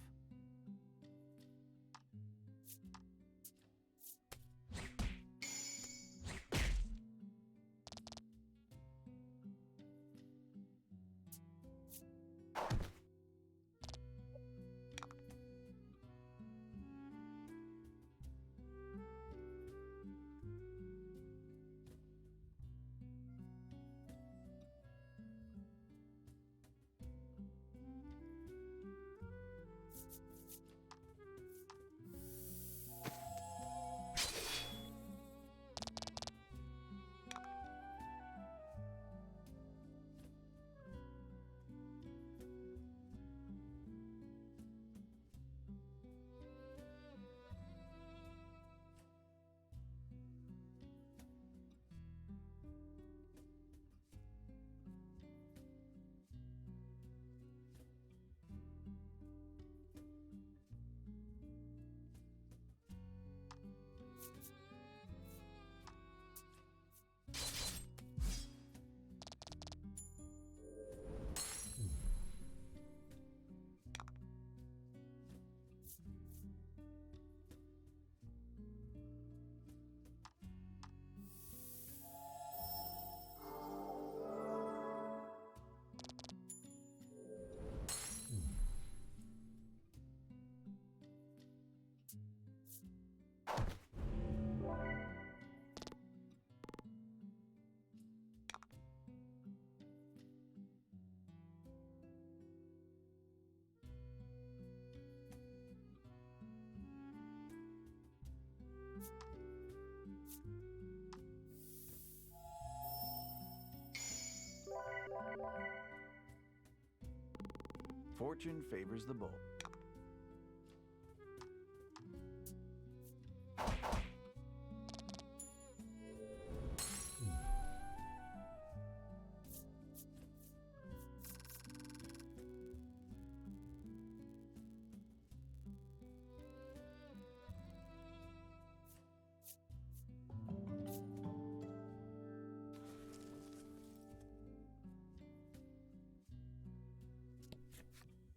Fortune favors the bold.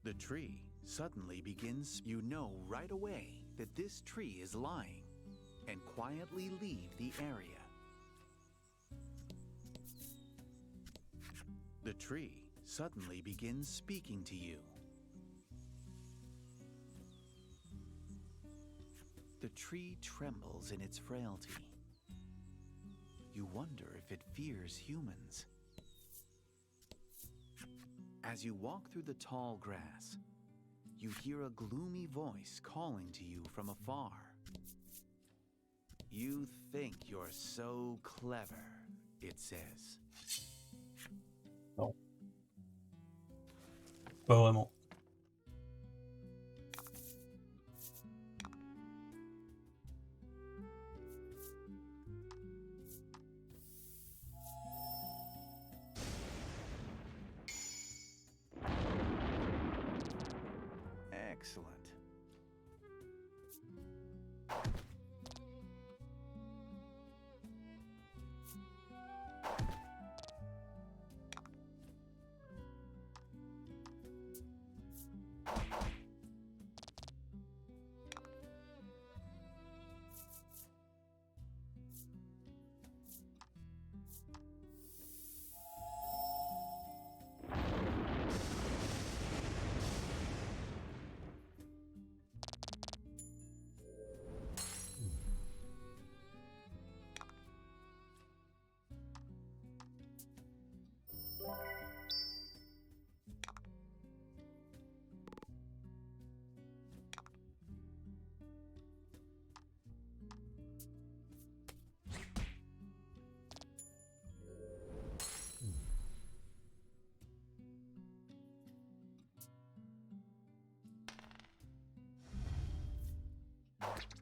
The tree suddenly begins. You know right away that this tree is lying and quietly leave the area. The tree suddenly begins speaking to you. The tree trembles in its frailty. You wonder if it fears humans. As you walk through the tall grass, you hear a gloomy voice calling to you from afar. You think you're so clever, it says. Non. Pas vraiment. Excellent.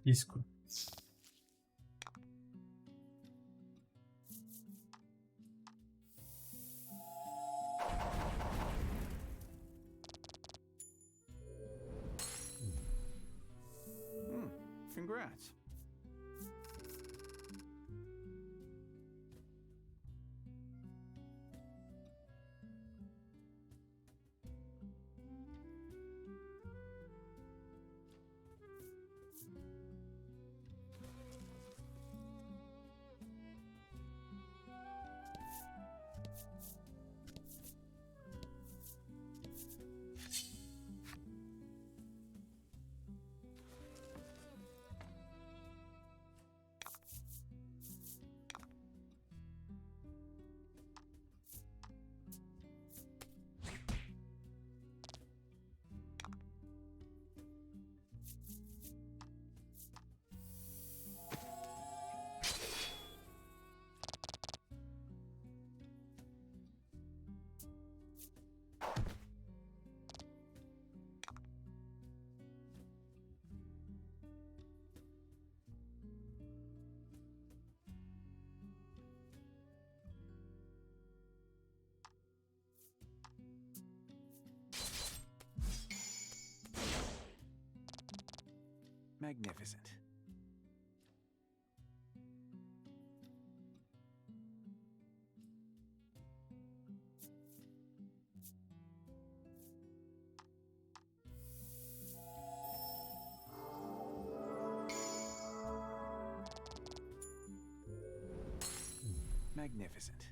Discute. Congrats. Magnificent. Magnificent.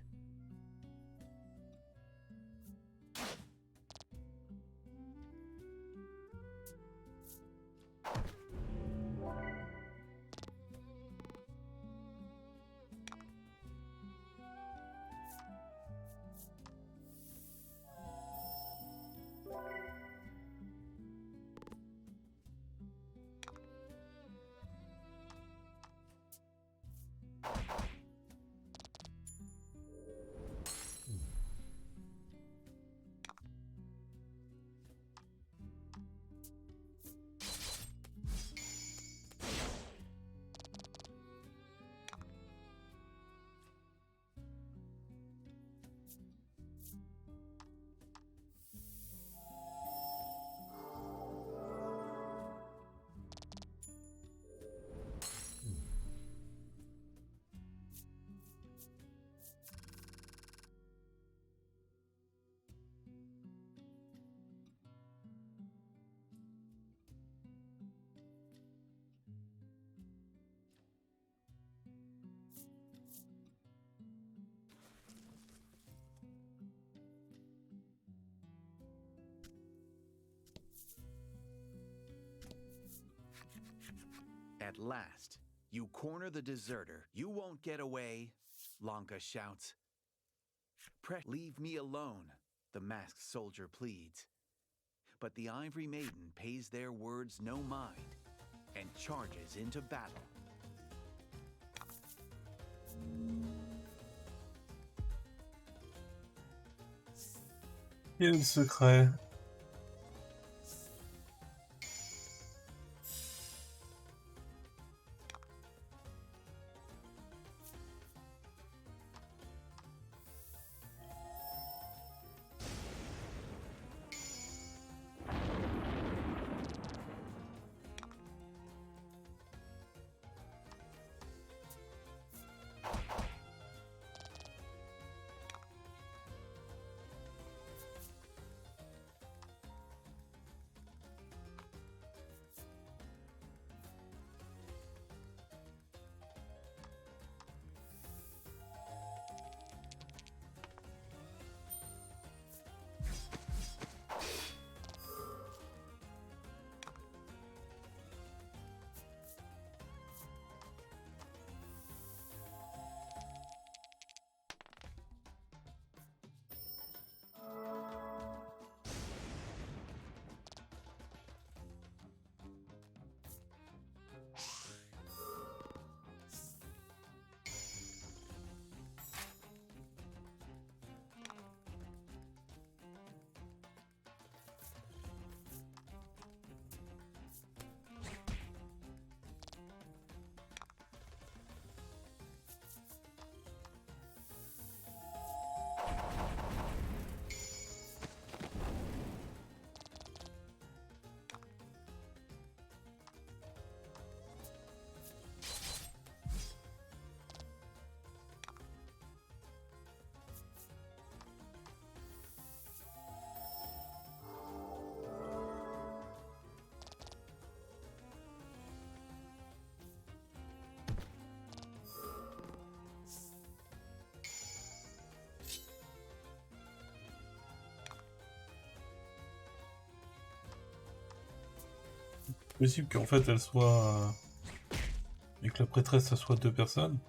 At last, you corner the deserter. You won't get away, Lanka shouts. Leave me alone, the masked soldier pleads. But the ivory maiden pays their words no mind and charges into battle. Quel est le secret? Possible qu'en fait elle soit... et que la prêtresse ça soit 2 personnes.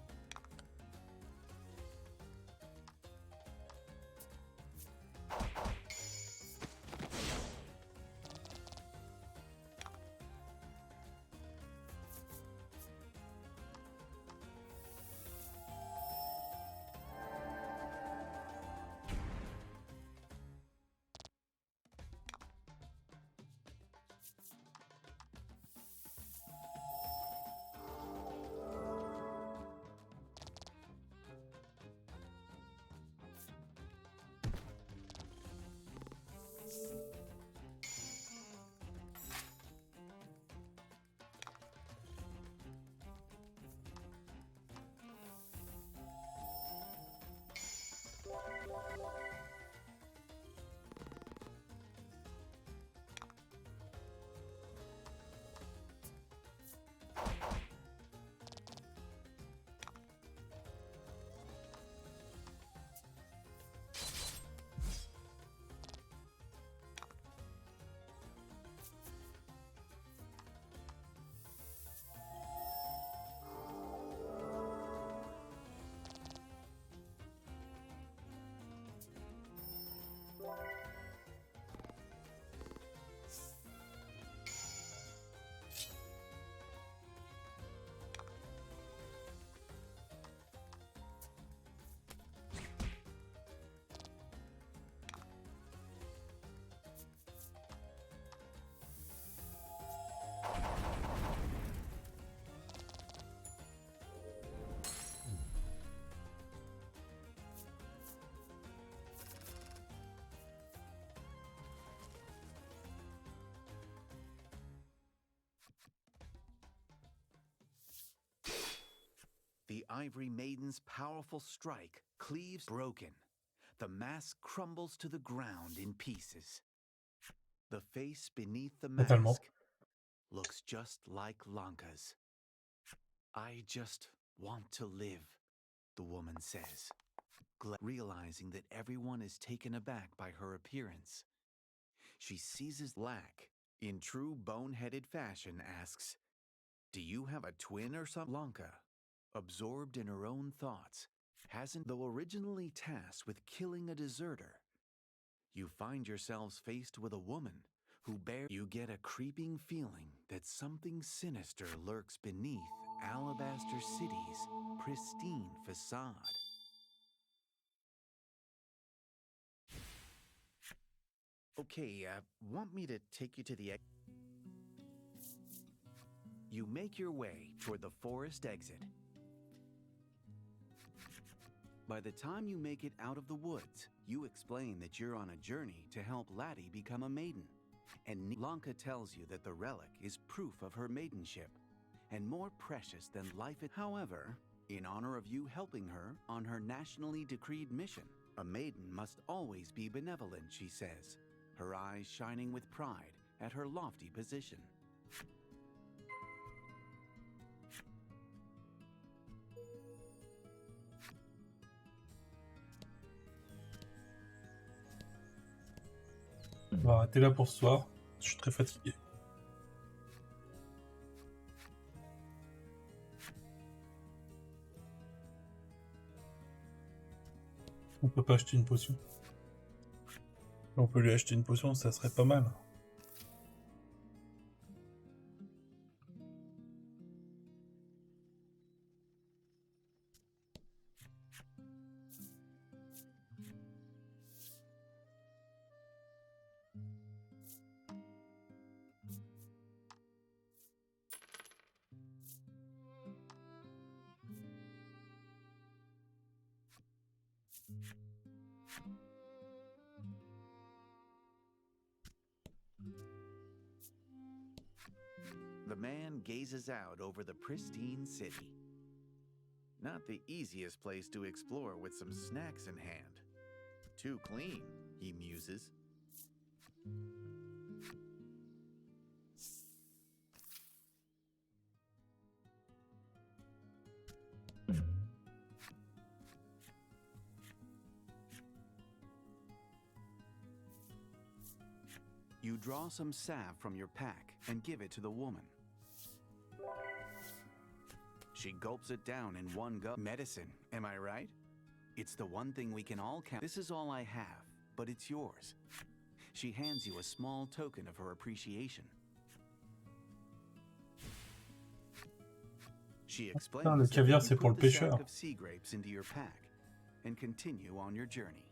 The Ivory Maiden's powerful strike cleaves broken. The mask crumbles to the ground in pieces. The face beneath the Totalement. mask looks just like Lanka's. I just want to live, the woman says, realizing that everyone is taken aback by her appearance. She seizes Lack, in true boneheaded fashion, asks, "Do you have a twin or something?" Lanka, absorbed in her own thoughts, hasn't, though originally tasked with killing a deserter. You find yourselves faced with a woman who you get a creeping feeling that something sinister lurks beneath Alabaster City's pristine facade. Okay, want me to take you to the You make your way toward the forest exit. By the time you make it out of the woods, you explain that you're on a journey to help Laddie become a maiden. And Lanka tells you that the relic is proof of her maidenship, and more precious than life. However, in honor of you helping her on her nationally decreed mission, a maiden must always be benevolent, she says, her eyes shining with pride at her lofty position. On va arrêter là pour ce soir. Je suis très fatigué. On peut pas acheter une potion. On peut lui acheter une potion, ça serait pas mal. The man gazes out over the pristine city. Not the easiest place to explore with some snacks in hand. Too clean, he muses. You draw some salve from your pack and give it to the woman. She gulps it down in one gulp. Medicine, am I right? It's the one thing we can all count. This is all I have, but it's yours. She hands you a small token of her appreciation. She explains le caviar, c'est pour le pêcheur. of sea grapes into your pack and continue on your journey.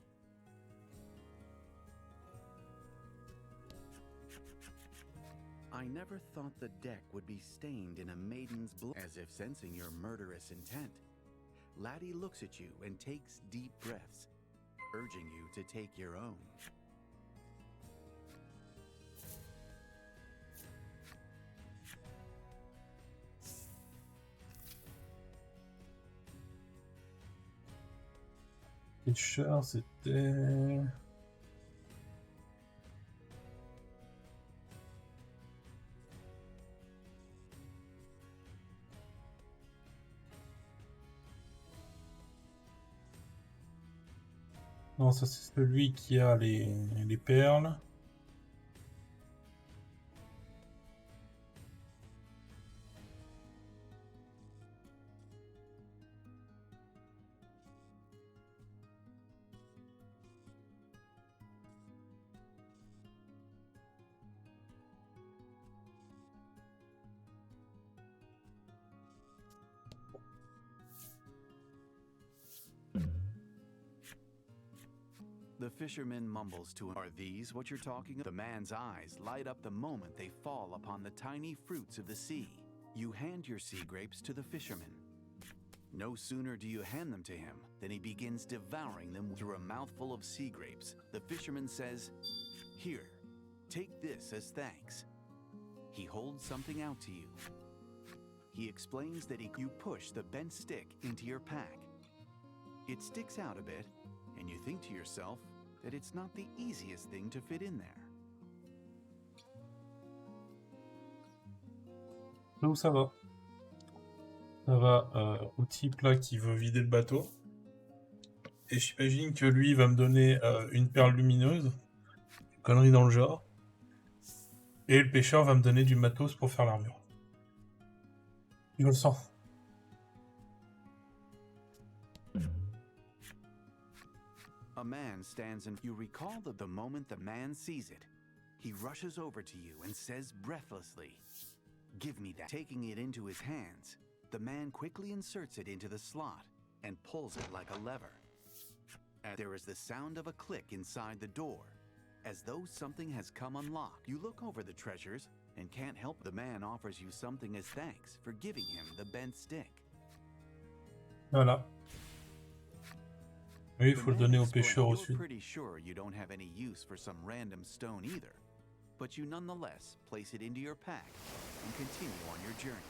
I never thought the deck would be stained in a maiden's blood, as if sensing your murderous intent. Laddie looks at you and takes deep breaths, urging you to take your own. Pêcheur, c'était... Non, ça c'est celui qui a les perles. The fisherman mumbles to him, "Are these what you're talking about?" The man's eyes light up the moment they fall upon the tiny fruits of the sea. You hand your sea grapes to the fisherman. No sooner do you hand them to him than he begins devouring them through a mouthful of sea grapes. The fisherman says, "Here, take this as thanks." He holds something out to you. He explains that you push the bent stick into your pack. It sticks out a bit, and you think to yourself that it's not the easiest thing to fit in there. Où ça va? Ça va au type là qui veut vider le bateau. Et j'imagine que lui va me donner une perle lumineuse. Une connerie dans le genre. Et le pêcheur va me donner du matos pour faire l'armure. Je le sens. A man stands and you recall that the moment the man sees it, he rushes over to you and says breathlessly, "Give me that." Taking it into his hands, the man quickly inserts it into the slot and pulls it like a lever. There is the sound of a click inside the door, as though something has come unlocked. You look over the treasures and can't help the man offers you something as thanks for giving him the bent stick. Voilà. Oui, il faut le donner au pêcheur au You're sud. pretty sure you don't have any use for some random stone either, but you nonetheless place it into your pack and continue on your journey.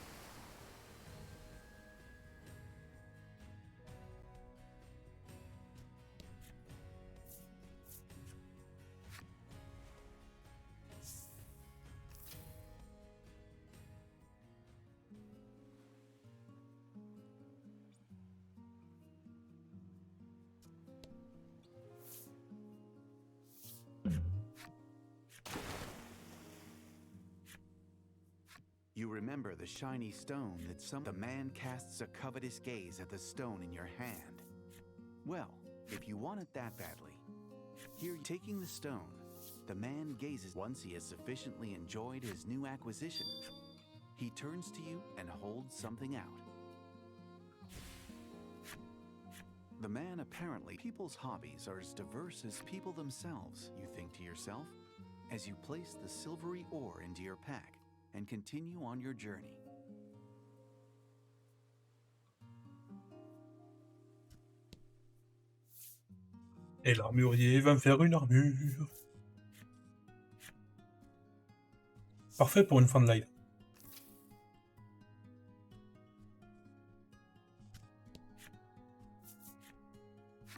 You remember the shiny stone that the man casts a covetous gaze at the stone in your hand. Well, if you want it that badly, here, taking the stone, the man gazes. Once he has sufficiently enjoyed his new acquisition, he turns to you and holds something out. The man apparently, people's hobbies are as diverse as people themselves, you think to yourself, as you place the silvery ore into your pack and continue on your journey. Et l'armurier va me faire une armure. Parfait pour une fin de live.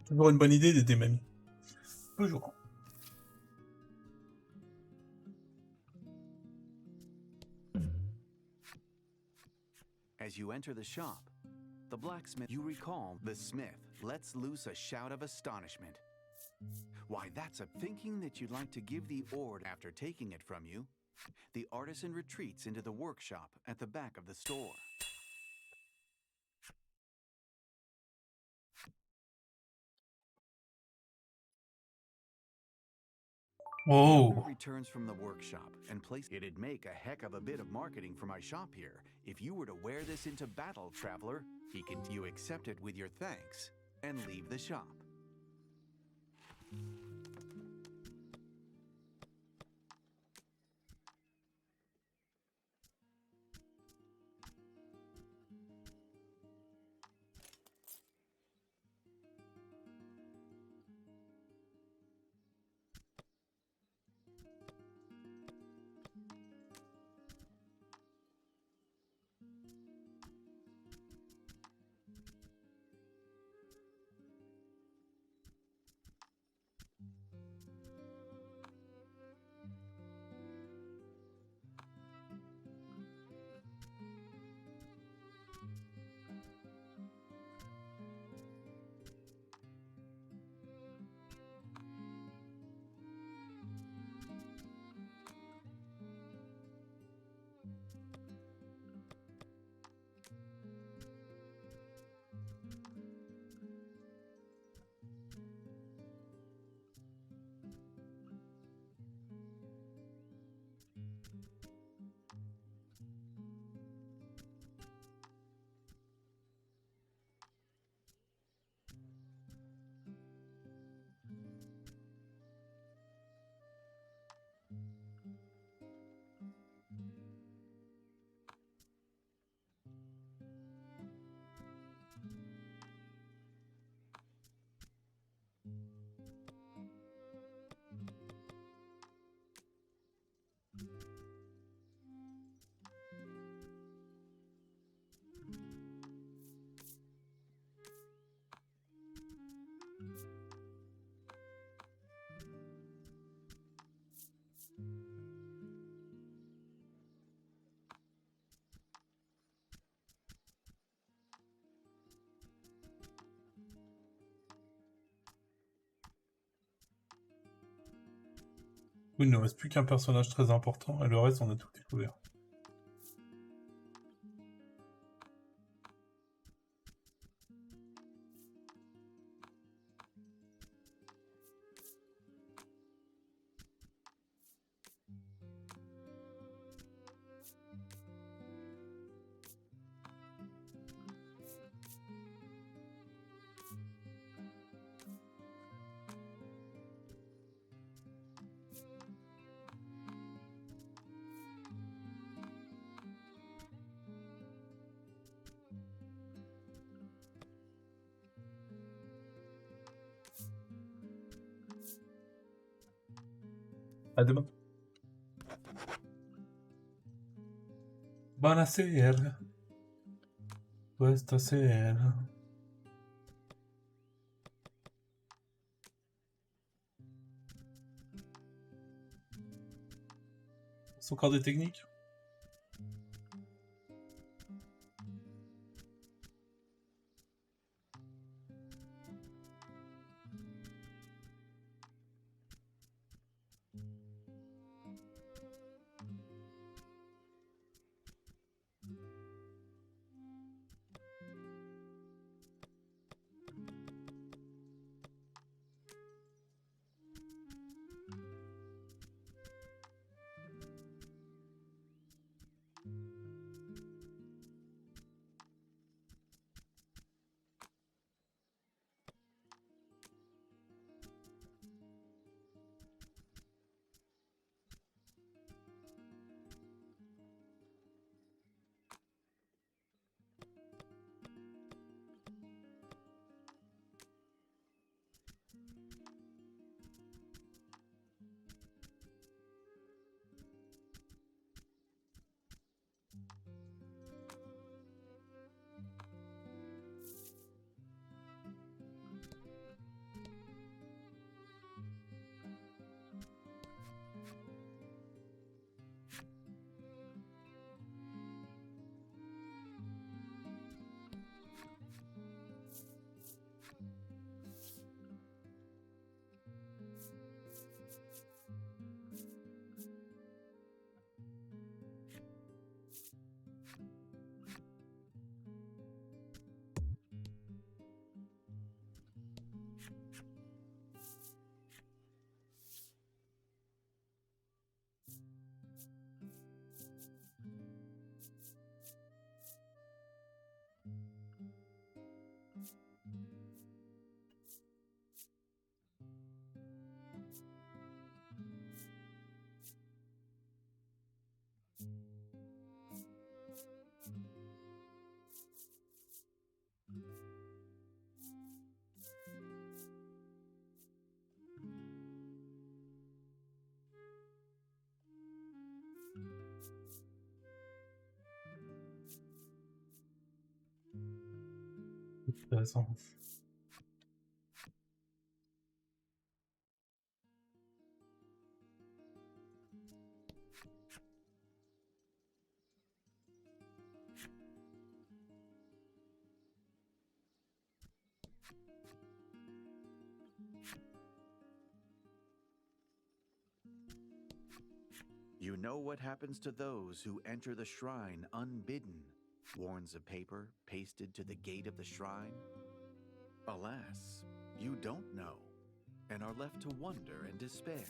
Toujours une bonne idée d'aider mamie. Toujours. As you enter the shop, the blacksmith, you recall the smith lets loose a shout of astonishment. Why, that's a thinking that you'd like to give the ore after taking it from you. The artisan retreats into the workshop at the back of the store. Oh. Returns from the workshop and it'd make a heck of a bit of marketing for my shop here. If you were to wear this into battle, traveler, you accept it with your thanks and leave the shop. Il ne reste plus qu'un personnage très important et le reste on a tout découvert. À demain. Buonasera. Questa sera. C'est encore des techniques. Intéressant. You know what happens to those who enter the shrine unbidden, warns a paper pasted to the gate of the shrine. Alas, you don't know, and are left to wonder and despair.